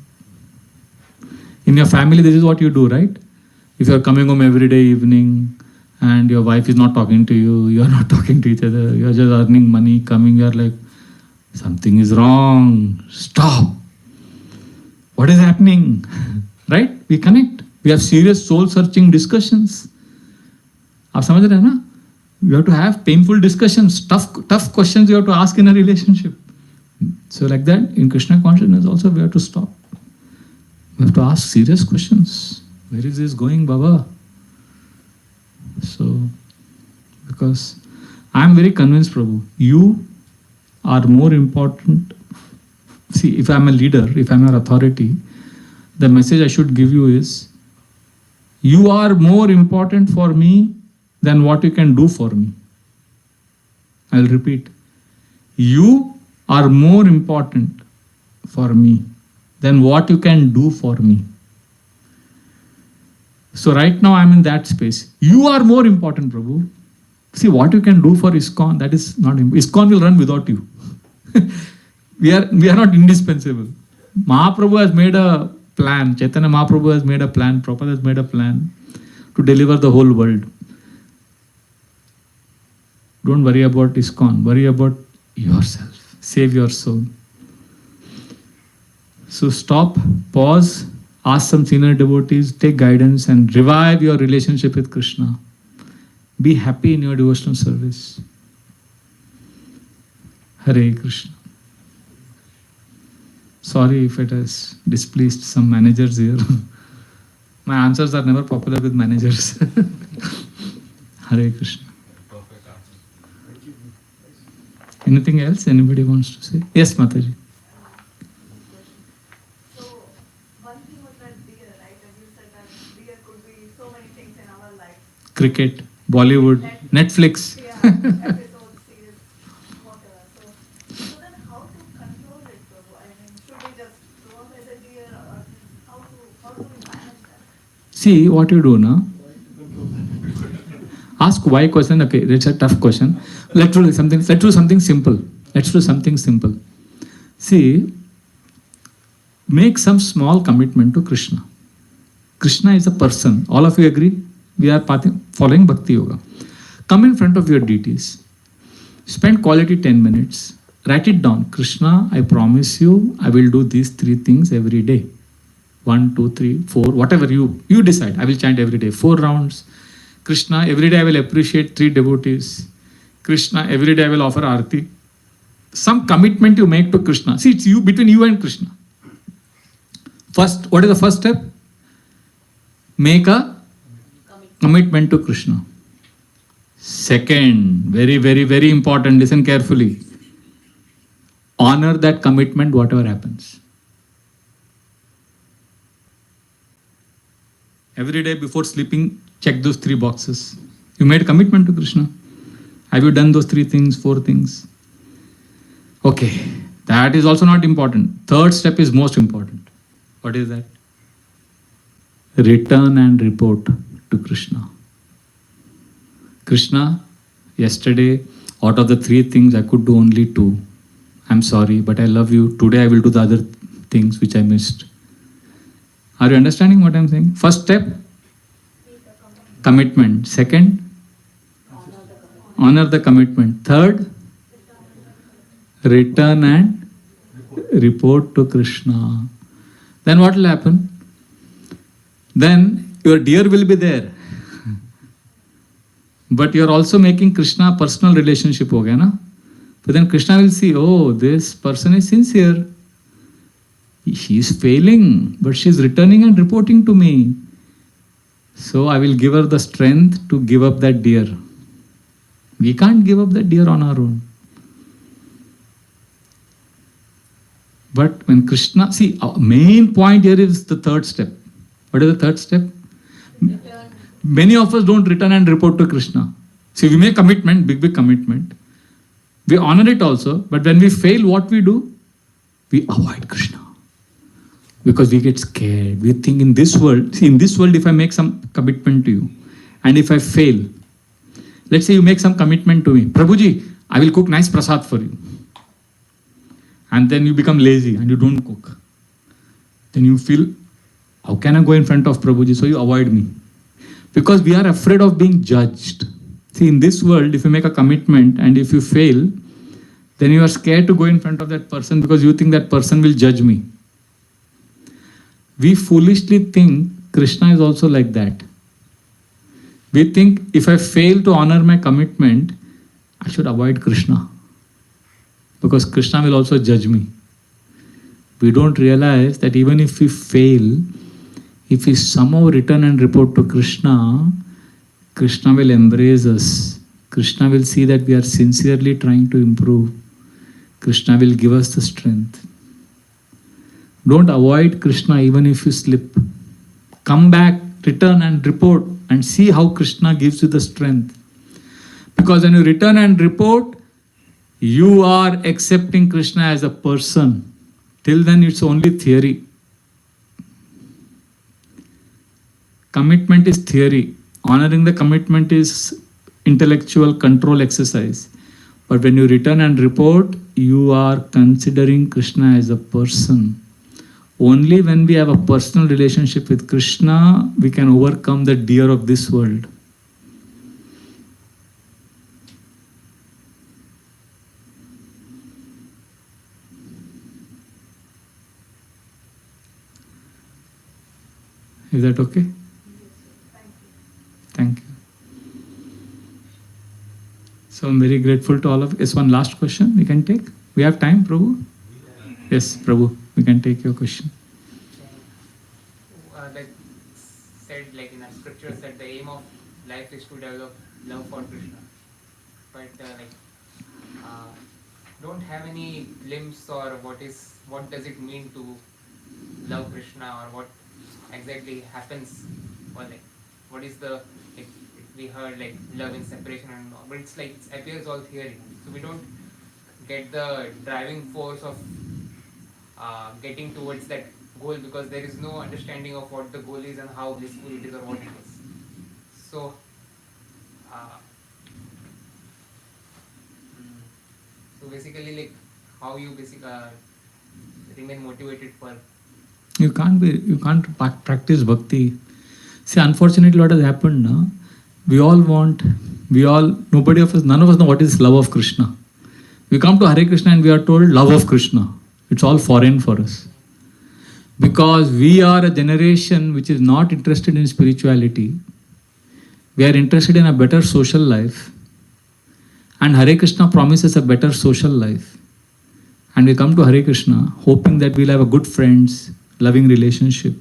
In your family, this is what you do, right? If you're coming home every day evening and your wife is not talking to you, you're not talking to each other, you're just earning money, coming, you're like, something is wrong. Stop. What is happening? Right? We connect. We have serious soul-searching discussions. आप समझ रहे हैं ना? You have to have painful discussions, tough questions you have to ask in a relationship. So like that, in Krishna consciousness also we have to stop. We have to ask serious questions. Where is this going, Baba? So, because I am very convinced, Prabhu, you are more important. See, if I am a leader, if I am an authority, the message I should give you is, you are more important for me than what you can do for me. I'll repeat. You are more important for me than what you can do for me. So right now I'm in that space. You are more important, Prabhu. See, what you can do for ISKCON, that is not important. ISKCON will run without you. we are not indispensable. Mahaprabhu has made a plan. Chaitanya Mahaprabhu has made a plan. Prabhupada has made a plan to deliver the whole world. Don't worry about ISKCON. Worry about yourself. Save your soul. So stop, pause, ask some senior devotees, take guidance and revive your relationship with Krishna. Be happy in your devotional service. Hare Krishna. Sorry if it has displeased some managers here. My answers are never popular with managers. Hare Krishna. Anything else anybody wants to say? Yes, Mataji. So, one thing was that deer, right? And you said that deer could be so many things in our life. Cricket, Bollywood, Netflix. Yeah, episodes, series, whatever. So then how to control it, Prabhu? I mean, should we just throw away the deer or how do we manage that? See what you do now. Ask why question. Okay, it's a tough question. Let's do something simple. Let's do something simple. See, make some small commitment to Krishna. Krishna is a person. All of you agree? We are following Bhakti Yoga. Come in front of your deities. Spend quality 10 minutes. Write it down. Krishna, I promise you, I will do these 3 things every day. 1, 2, 3, 4, whatever you decide. I will chant every day. 4 rounds. Krishna, every day I will appreciate 3 devotees. Krishna, every day I will offer Aarti. Some commitment you make to Krishna. See, it's you, between you and Krishna. First, what is the first step? Make a commitment to Krishna. Second, very, very, very important, listen carefully. Honor that commitment, whatever happens. Every day before sleeping, check those 3 boxes. You made a commitment to Krishna. Have you done those 3 things, 4 things? Okay, that is also not important. Third step is most important. What is that? Return and report to Krishna. Krishna, yesterday Out of the three things, I could do only two. I'm sorry, but I love you. Today I will do the other things which I missed. Are you understanding what I'm saying? First step, commitment. Second, honor the commitment. Third, return and report to Krishna. Then what will happen? Then your deer will be there. But you're also making Krishna personal relationship ho gaya na? But then Krishna will see, oh, this person is sincere. She is failing, but she is returning and reporting to me. So I will give her the strength to give up that deer. We can't give up that deer on our own. But when Krishna, see, our main point here is the third step. What is the third step? Many of us don't return and report to Krishna. See, we make commitment, big commitment. We honor it also, but when we fail, what we do? We avoid Krishna. Because we get scared. We think in this world, see, in this world, if I make some commitment to you, and if I fail, let's say you make some commitment to me, Prabhuji, I will cook nice prasad for you. And then you become lazy and you don't cook. Then you feel, how can I go in front of Prabhuji? So you avoid me. Because we are afraid of being judged. See, in this world, if you make a commitment and if you fail, then you are scared to go in front of that person because you think that person will judge me. We foolishly think Krishna is also like that. We think if I fail to honor my commitment, I should avoid Krishna. Because Krishna will also judge me. We don't realize that even if we fail, if we somehow return and report to Krishna, Krishna will embrace us. Krishna will see that we are sincerely trying to improve. Krishna will give us the strength. Don't avoid Krishna even if you slip. Come back, return and report and see how Krishna gives you the strength. Because when you return and report, you are accepting Krishna as a person. Till then it's only theory. Commitment is theory. Honoring the commitment is intellectual control exercise. But when you return and report, you are considering Krishna as a person. Only when we have a personal relationship with Krishna, we can overcome the deer of this world. Is that okay? Thank you. So I'm very grateful to all of you. Yes, one last question we can take. We have time, Prabhu? Yes, Prabhu, we can take your question. Like said, like in our scriptures, that the aim of life is to develop love for Krishna. But don't have any glimpse or what does it mean to love Krishna, or what exactly happens, or like what is the, like we heard like love in separation and all, but it's like it appears all theory, so we don't get the driving force of getting towards that goal, because there is no understanding of what the goal is and how blissful it is or what it is. So basically, like how you basically remain motivated for. You can't practice bhakti. See, unfortunately, what has happened now, none of us know what is love of Krishna. We come to Hare Krishna and we are told love of Krishna. It's all foreign for us. Because we are a generation which is not interested in spirituality. We are interested in a better social life. And Hare Krishna promises a better social life. And we come to Hare Krishna hoping that we'll have a good friends, loving relationship.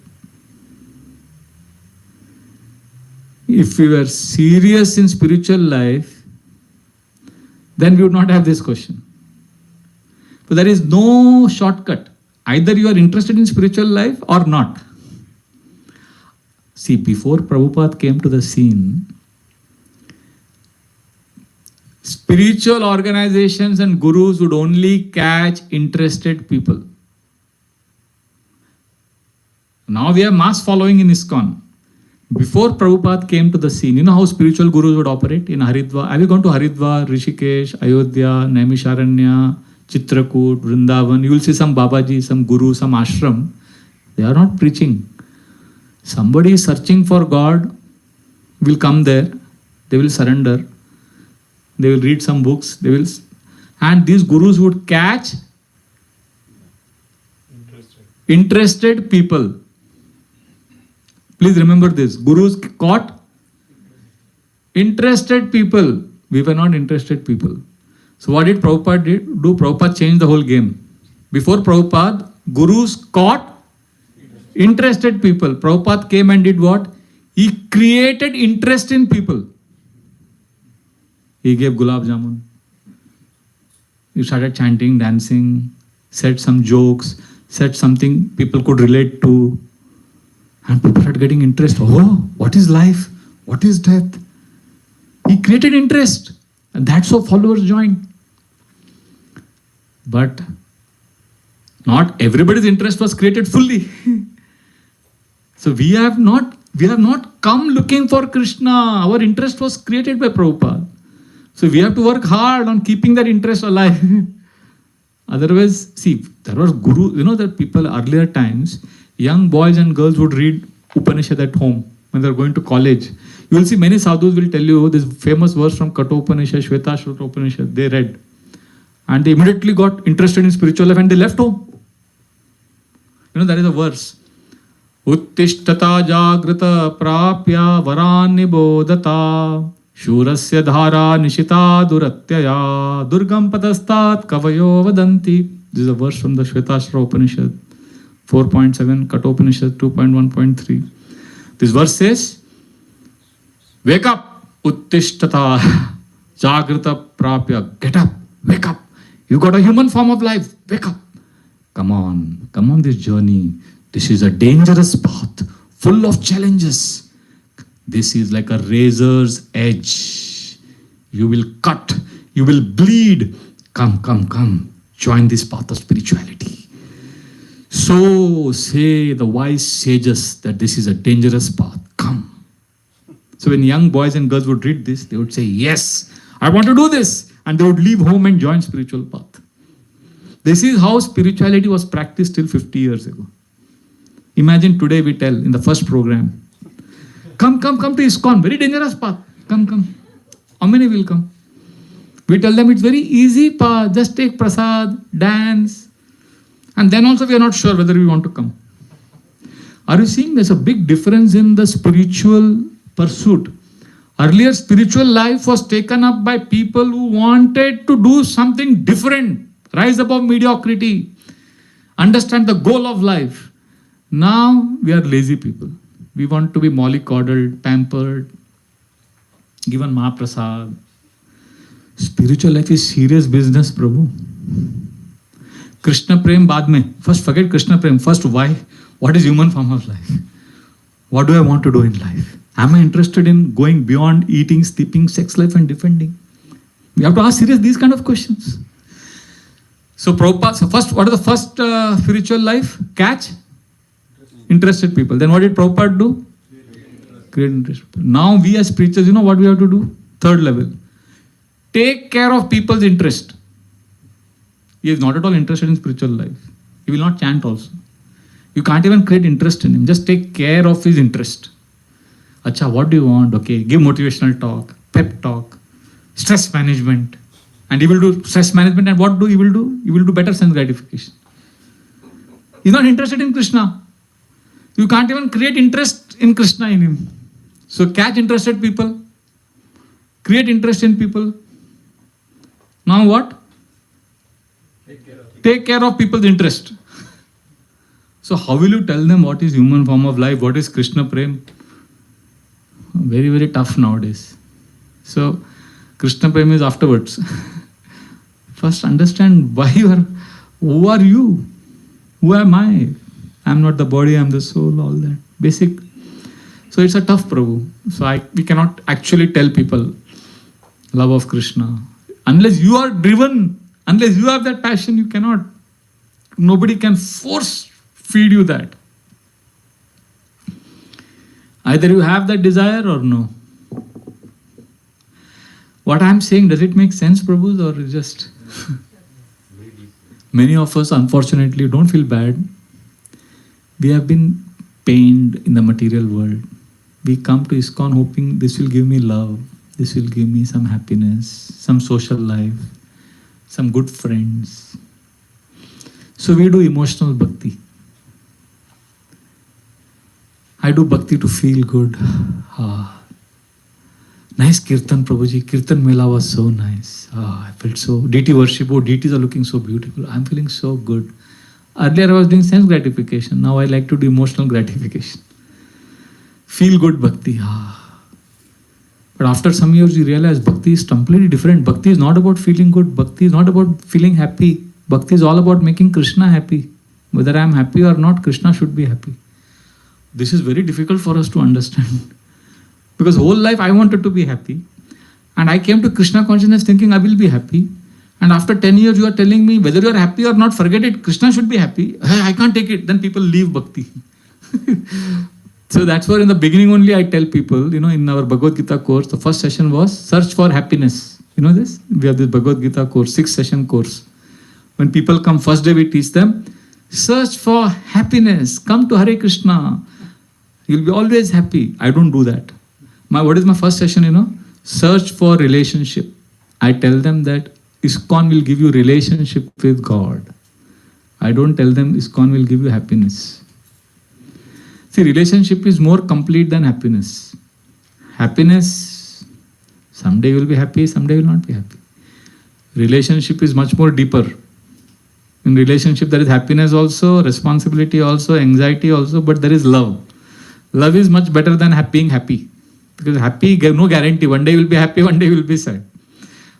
If we were serious in spiritual life, then we would not have this question. But there is no shortcut. Either you are interested in spiritual life or not. See, before Prabhupada came to the scene, spiritual organizations and gurus would only catch interested people. Now we have mass following in ISKCON. Before Prabhupada came to the scene, you know how spiritual gurus would operate in Haridwar? Have you gone to Haridwar, Rishikesh, Ayodhya, Naimisharanya, Chitrakoot, Vrindavan? You will see some Babaji, some Guru, some ashram. They are not preaching. Somebody is searching for God, will come there, they will surrender, they will read some books, and these gurus would catch interested people. Please remember this. Gurus caught interested people. We were not interested people. So what did Prabhupada do? Prabhupada changed the whole game. Before Prabhupada, gurus caught interested people. Prabhupada came and did what? He created interest in people. He gave gulab jamun. He started chanting, dancing, said some jokes, said something people could relate to. And people started getting interest. Oh, what is life? What is death? He created interest. And that's how followers joined. But not everybody's interest was created fully. So we have not come looking for Krishna. Our interest was created by Prabhupada. So we have to work hard on keeping that interest alive. Otherwise, see, there was guru, you know that people earlier times, young boys and girls would read Upanishad at home when they're going to college. You will see many sadhus will tell you this famous verse from Kathopanishad, Shvetashvatra Upanishad, they read. And they immediately got interested in spiritual life and they left home. You know, there is a verse. Uttishtata jagrata prapya varan nibodata shurasya dhara nishita duratyaya durgam padastat kavayo vadanti. This is a verse from the Shvetashvatra Upanishad 4.7, Kathopanishad 2.1.3. This verse says, wake up, uttishtata jagrata prapya. Get up, wake up. You got a human form of life, wake up. Come on this journey. This is a dangerous path, full of challenges. This is like a razor's edge. You will cut, you will bleed. Come. Join this path of spirituality. So say the wise sages that this is a dangerous path. Come. So when young boys and girls would read this, they would say, yes, I want to do this. And they would leave home and join spiritual path. This is how spirituality was practiced till 50 years ago. Imagine today we tell in the first program, come to ISKCON, very dangerous path. Come. How many will come? We tell them it's very easy path, just take prasad, dance. And then also we are not sure whether we want to come. Are you seeing there's a big difference in the spiritual pursuit? Earlier spiritual life was taken up by people who wanted to do something different, rise above mediocrity, understand the goal of life. Now we are lazy people. We want to be mollycoddled, pampered, given Mahaprasad. Spiritual life is serious business, Prabhu. Krishna Prem baad mein. First forget Krishna Prem. First why? What is human form of life? What do I want to do in life? Am I interested in going beyond eating, sleeping, sex life and defending? We have to ask serious these kind of questions. So Prabhupada, first, what is the first spiritual life? Catch interested people. Then what did Prabhupada do? Create interested people. Now we as preachers, you know what we have to do? Third level. Take care of people's interest. He is not at all interested in spiritual life. He will not chant also. You can't even create interest in him. Just take care of his interest. Acha, what do you want? Okay, give motivational talk, pep talk, stress management. And he will do stress management and what he will do? He will do better sense gratification. He's not interested in Krishna. You can't even create interest in Krishna in him. So catch interested people. Create interest in people. Now what? Take care of people's interest. So how will you tell them what is human form of life? What is Krishna Prem? Very, very tough nowadays. So Krishna Prem is afterwards. First understand why you are, who are you? Who am I? I am not the body, I am the soul, all that. Basic. So it's a tough Prabhu. So we cannot actually tell people love of Krishna. Unless you are driven, unless you have that passion, you cannot. Nobody can force feed you that. Either you have that desire or no. What I am saying, does it make sense, Prabhu, or is just... Many of us, unfortunately, don't feel bad. We have been pained in the material world. We come to ISKCON hoping this will give me love, this will give me some happiness, some social life, some good friends. So we do emotional bhakti. I do bhakti to feel good. Nice kirtan, Prabhuji. Kirtan Mela was so nice. I felt so... deity worship, oh, deities are looking so beautiful. I'm feeling so good. Earlier I was doing sense gratification. Now I like to do emotional gratification. Feel good bhakti. But after some years you realize bhakti is completely different. Bhakti is not about feeling good. Bhakti is not about feeling happy. Bhakti is all about making Krishna happy. Whether I am happy or not, Krishna should be happy. This is very difficult for us to understand. Because whole life I wanted to be happy. And I came to Krishna consciousness thinking I will be happy. And after 10 years you are telling me whether you are happy or not, forget it, Krishna should be happy. I can't take it. Then people leave bhakti. So that's where in the beginning only I tell people, in our Bhagavad Gita course, the first session was search for happiness. You know this? We have this Bhagavad Gita course, 6-session course. When people come first day, we teach them, search for happiness. Come to Hare Krishna. You'll be always happy. I don't do that. What is my first session, Search for relationship. I tell them that ISKCON will give you relationship with God. I don't tell them ISKCON will give you happiness. See, relationship is more complete than happiness. Happiness, someday you will be happy, someday you will not be happy. Relationship is much more deeper. In relationship there is happiness also, responsibility also, anxiety also, but there is love. Love is much better than being happy. Because happy, no guarantee. One day you will be happy, one day you will be sad.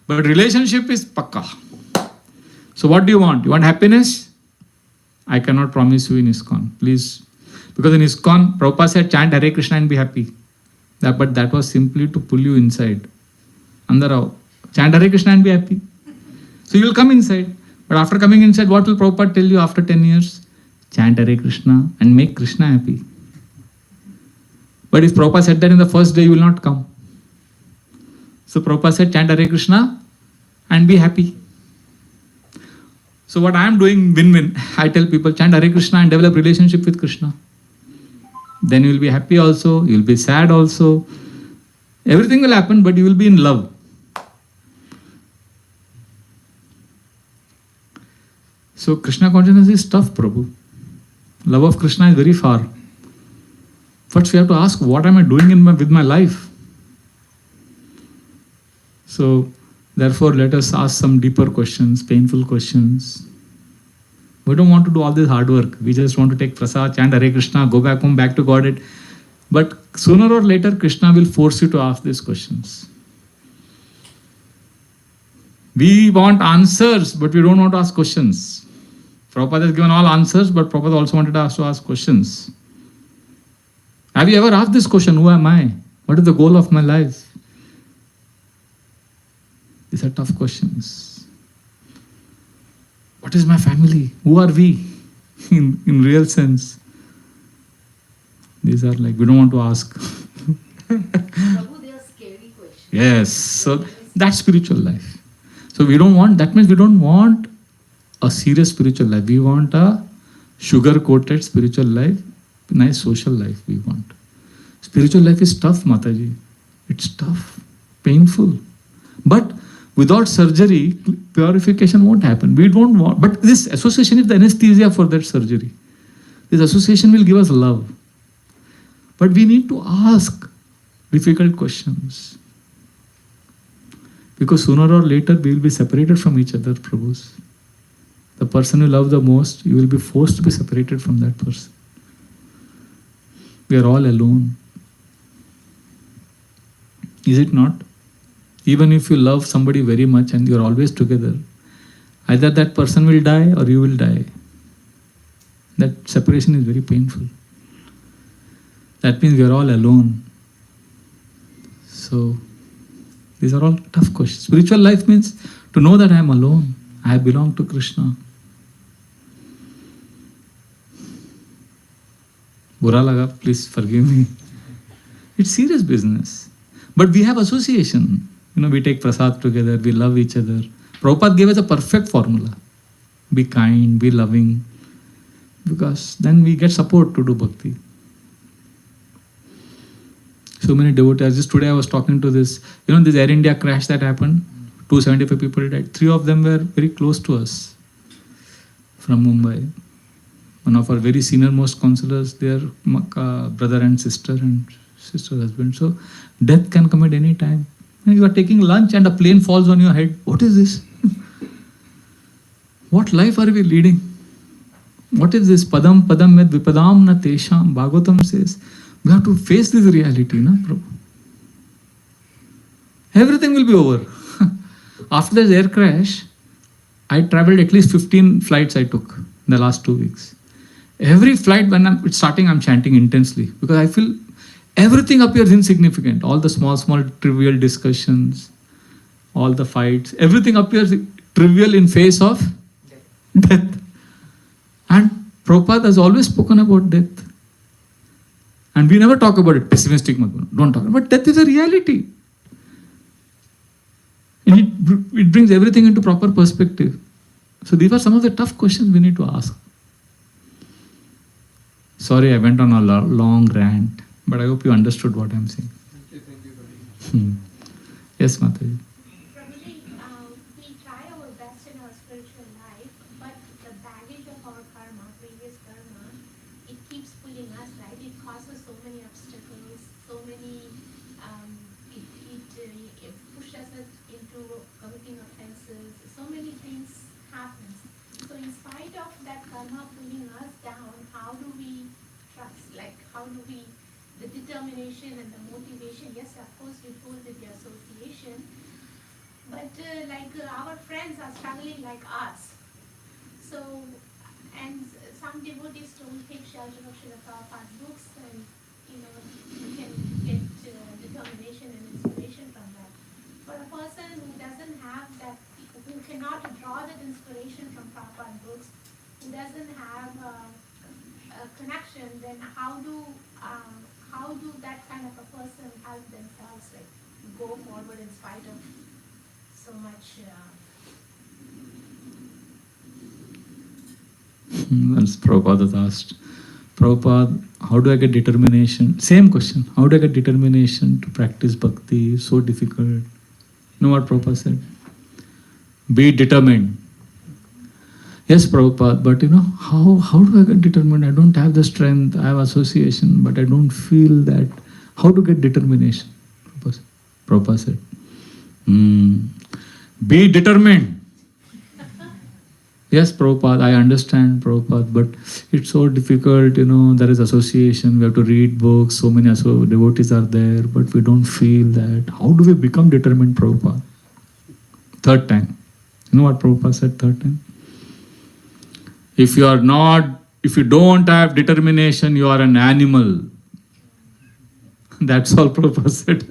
But relationship is pakka. So what do you want? You want happiness? I cannot promise you in ISKCON. Please. Because in ISKCON, Prabhupada said, chant Hare Krishna and be happy. But that was simply to pull you inside. Andarao. Chant Hare Krishna and be happy. So you will come inside. But after coming inside, what will Prabhupada tell you after 10 years? Chant Hare Krishna and make Krishna happy. But if Prabhupada said that in the first day, you will not come. So Prabhupada said, chant Hare Krishna and be happy. So what I am doing, win-win. I tell people, chant Hare Krishna and develop relationship with Krishna. Then you will be happy also, you will be sad also. Everything will happen, but you will be in love. So Krishna consciousness is tough, Prabhu. Love of Krishna is very far. First we have to ask, what am I doing with my life? So, therefore, let us ask some deeper questions, painful questions. We don't want to do all this hard work. We just want to take prasad, chant Hare Krishna, go back home, back to Godhead. But sooner or later, Krishna will force you to ask these questions. We want answers, but we don't want to ask questions. Prabhupada has given all answers, but Prabhupada also wanted us to ask questions. Have you ever asked this question, who am I? What is the goal of my life? These are tough questions. What is my family? Who are we in real sense? These are like, we don't want to ask. Prabhu, they are scary questions. Yes, so that's spiritual life. So we don't want, that means we don't want a serious spiritual life. We want a sugar-coated spiritual life, nice social life we want. Spiritual life is tough, Mataji. It's tough, painful. But without surgery, purification won't happen. We don't want, but this association is the anesthesia for that surgery. This association will give us love. But we need to ask difficult questions. Because sooner or later we will be separated from each other, Prabhus. The person you love the most, you will be forced to be separated from that person. We are all alone. Is it not? Even if you love somebody very much and you are always together, either that person will die or you will die. That separation is very painful. That means we are all alone. So, these are all tough questions. Spiritual life means to know that I am alone. I belong to Krishna. Bura laga, please forgive me. It's serious business. But we have association. We take prasad together, we love each other. Prabhupada gave us a perfect formula. Be kind, be loving. Because then we get support to do bhakti. So many devotees. Just today I was talking to this Air India crash that happened. 275 people died. 3 of them were very close to us from Mumbai. One of our very senior most counselors, their brother and sister husband. So death can come at any time. And you are taking lunch and a plane falls on your head. What is this? What life are we leading? What is this? Padam padam med vipadam na tesham. Bhagavatam says, we have to face this reality, na Prabhu. Everything will be over. After the air crash, I traveled at least 15 flights I took in the last 2 weeks. Every flight when it's starting, I'm chanting intensely because I feel everything appears insignificant. All the small trivial discussions, all the fights, everything appears trivial in face of death. And Prabhupada has always spoken about death. And we never talk about it, pessimistic, don't talk. But death is a reality. And it brings everything into proper perspective. So these are some of the tough questions we need to ask. Sorry, I went on a long rant, but I hope you understood what I'm saying. Thank you. Yes, Mataji. Prabhuji, we try our best in our spiritual life, but the baggage of our karma, previous karma, it keeps pulling us, right? It causes so many obstacles, so many, it pushes us into committing offenses, so many things happen. So in spite of that karma pulling us down, how do we trust? Like, how do we, the determination and the motivation, yes, of course, we pull with the association, but our friends are struggling like us. So, and some devotees don't take shelter of Srila Prabhupada's books, and you can get determination and inspiration from that. For a person who doesn't have that, who cannot draw that inspiration from Prabhupada books, who doesn't have a connection, then how do that kind of a person help themselves, like go forward in spite of so much? Once Prabhupada was asked, Prabhupada, how do I get determination? Same question. How do I get determination to practice bhakti? It's so difficult. You know what Prabhupada said? Be determined. Yes, Prabhupada, but how do I get determined? I don't have the strength. I have association, but I don't feel that. How to get determination? Prabhupada said, be determined. Yes, Prabhupada, I understand, Prabhupada, but it's so difficult, there is association, we have to read books, so many devotees are there, but we don't feel that. How do we become determined, Prabhupada? Third time. You know what Prabhupada said third time? If you don't have determination, you are an animal. That's all Prabhupada said.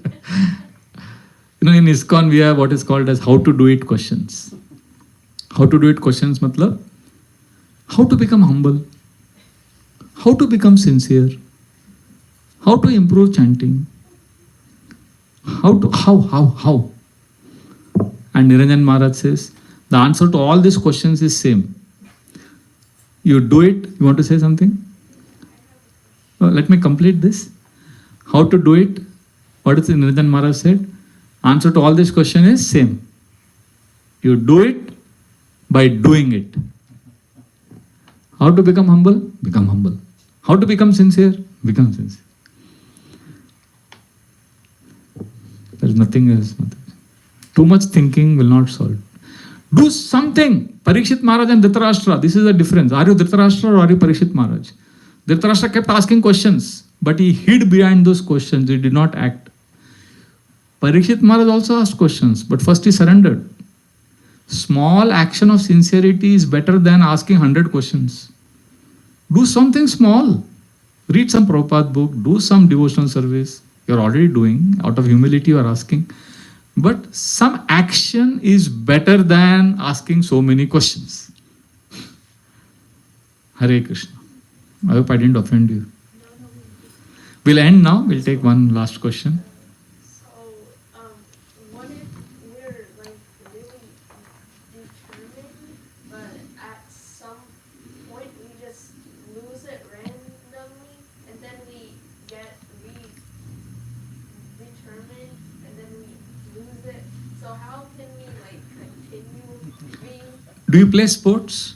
In ISKCON we have what is called as how to do it questions. How to do it questions matlab? How to become humble? How to become sincere? How to improve chanting? How? And Niranjan Maharaj says, the answer to all these questions is same. You do it. You want to say something? Let me complete this. How to do it? What is Niranjan Maharaj said? Answer to all this question is same. You do it by doing it. How to become humble? Become humble. How to become sincere? Become sincere. There is nothing else. Too much thinking will not solve. Do something. Parikshit Maharaj and Dhritarashtra. This is the difference. Are you Dhritarashtra or are you Parikshit Maharaj? Dhritarashtra kept asking questions, but he hid behind those questions. He did not act. Parikshit Maharaj also asked questions, but first he surrendered. Small action of sincerity is better than asking 100 questions. Do something small. Read some Prabhupada book, do some devotional service. You're already doing. Out of humility you are asking. But some action is better than asking so many questions. Hare Krishna. I hope I didn't offend you. We'll end now. We'll take one last question. So, what if we're like really determined, but at some point we just lose it randomly, and then we get determined, and then we lose it. So how can we like continue being? Do you play sports?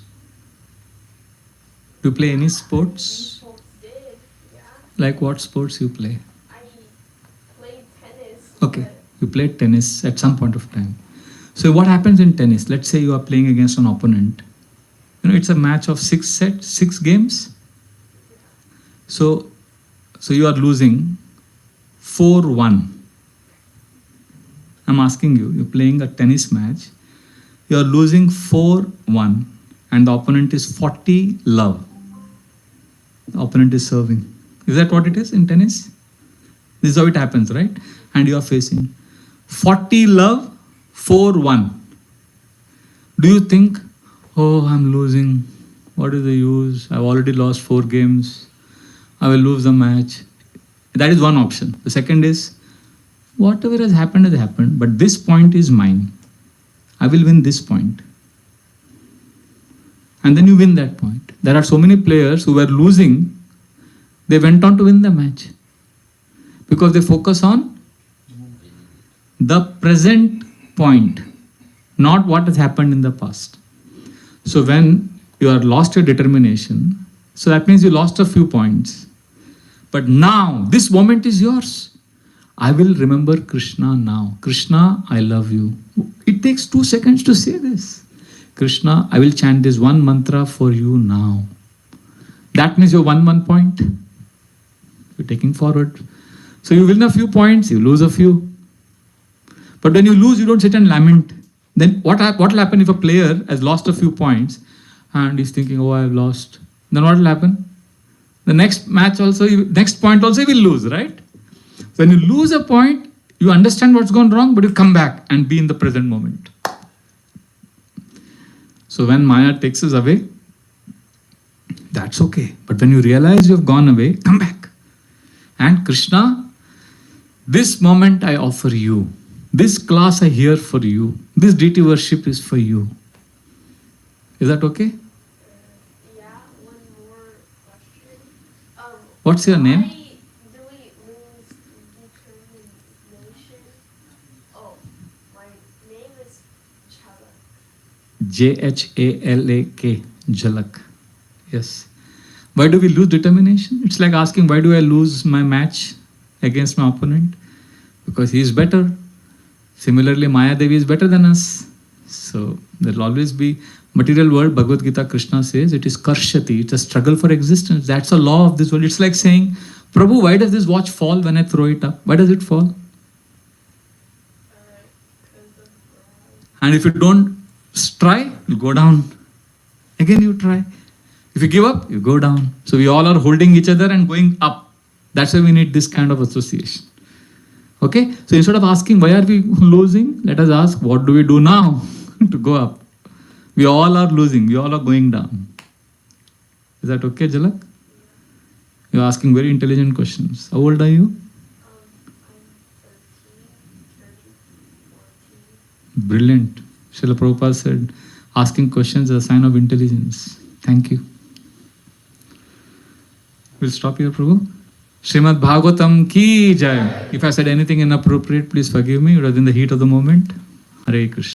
Do you play any sports? We both did, yeah. Like what sports you play? I played tennis. Okay, but you played tennis at some point of time. So what happens in tennis? Let's say you are playing against an opponent. It's a match of 6 sets, 6 games. So you are losing 4-1. I'm asking you, you're playing a tennis match. You are losing 4-1 and the opponent is 40 love. The opponent is serving. Is that what it is in tennis? This is how it happens, right? And you are facing 40 love, 4-1. Do you think, oh, I'm losing. What is the use? I've already lost 4 games. I will lose the match. That is one option. The second is, whatever has happened, but this point is mine. I will win this point. And then you win that point. There are so many players who were losing, they went on to win the match. Because they focus on the present point, not what has happened in the past. So when you are lost your determination, so that means you lost a few points. But now, this moment is yours. I will remember Krishna now. Krishna, I love you. It takes 2 seconds to say this. Krishna, I will chant this one mantra for you now. That means you won 1 point. You're taking forward. So you win a few points, you lose a few. But when you lose, you don't sit and lament. Then what will happen if a player has lost a few points and he's thinking, oh, I've lost. Then what will happen? The next match also, next point also he will lose, right? When you lose a point, you understand what's gone wrong, but you come back and be in the present moment. So when Maya takes us away, that's okay. But when you realize you have gone away, come back. And Krishna, this moment I offer you. This class I hear for you. This deity worship is for you. Is that okay? Yeah, one more question. What's your name? Why do we lose determination? Oh, my name is Chalak. Jhalak. Jhalak. Yes. Why do we lose determination? It's like asking, why do I lose my match against my opponent? Because he is better. Similarly, Maya Devi is better than us. So there will always be material world. Bhagavad Gita, Krishna says, it is karshati. It's a struggle for existence. That's a law of this world. It's like saying, Prabhu, why does this watch fall when I throw it up? Why does it fall? And if you don't try, you go down. Again you try. If you give up, you go down. So we all are holding each other and going up. That's why we need this kind of association. Okay? So instead of asking, why are we losing? Let us ask, what do we do now to go up? We all are losing. We all are going down. Is that okay, Jhalak? You're asking very intelligent questions. How old are you? I'm 13, 14. Brilliant. Srila Prabhupada said, asking questions is a sign of intelligence. Thank you. We'll stop here, Prabhu. Srimad Bhagavatam ki jai. If I said anything inappropriate, please forgive me. It was in the heat of the moment. Hare Krishna.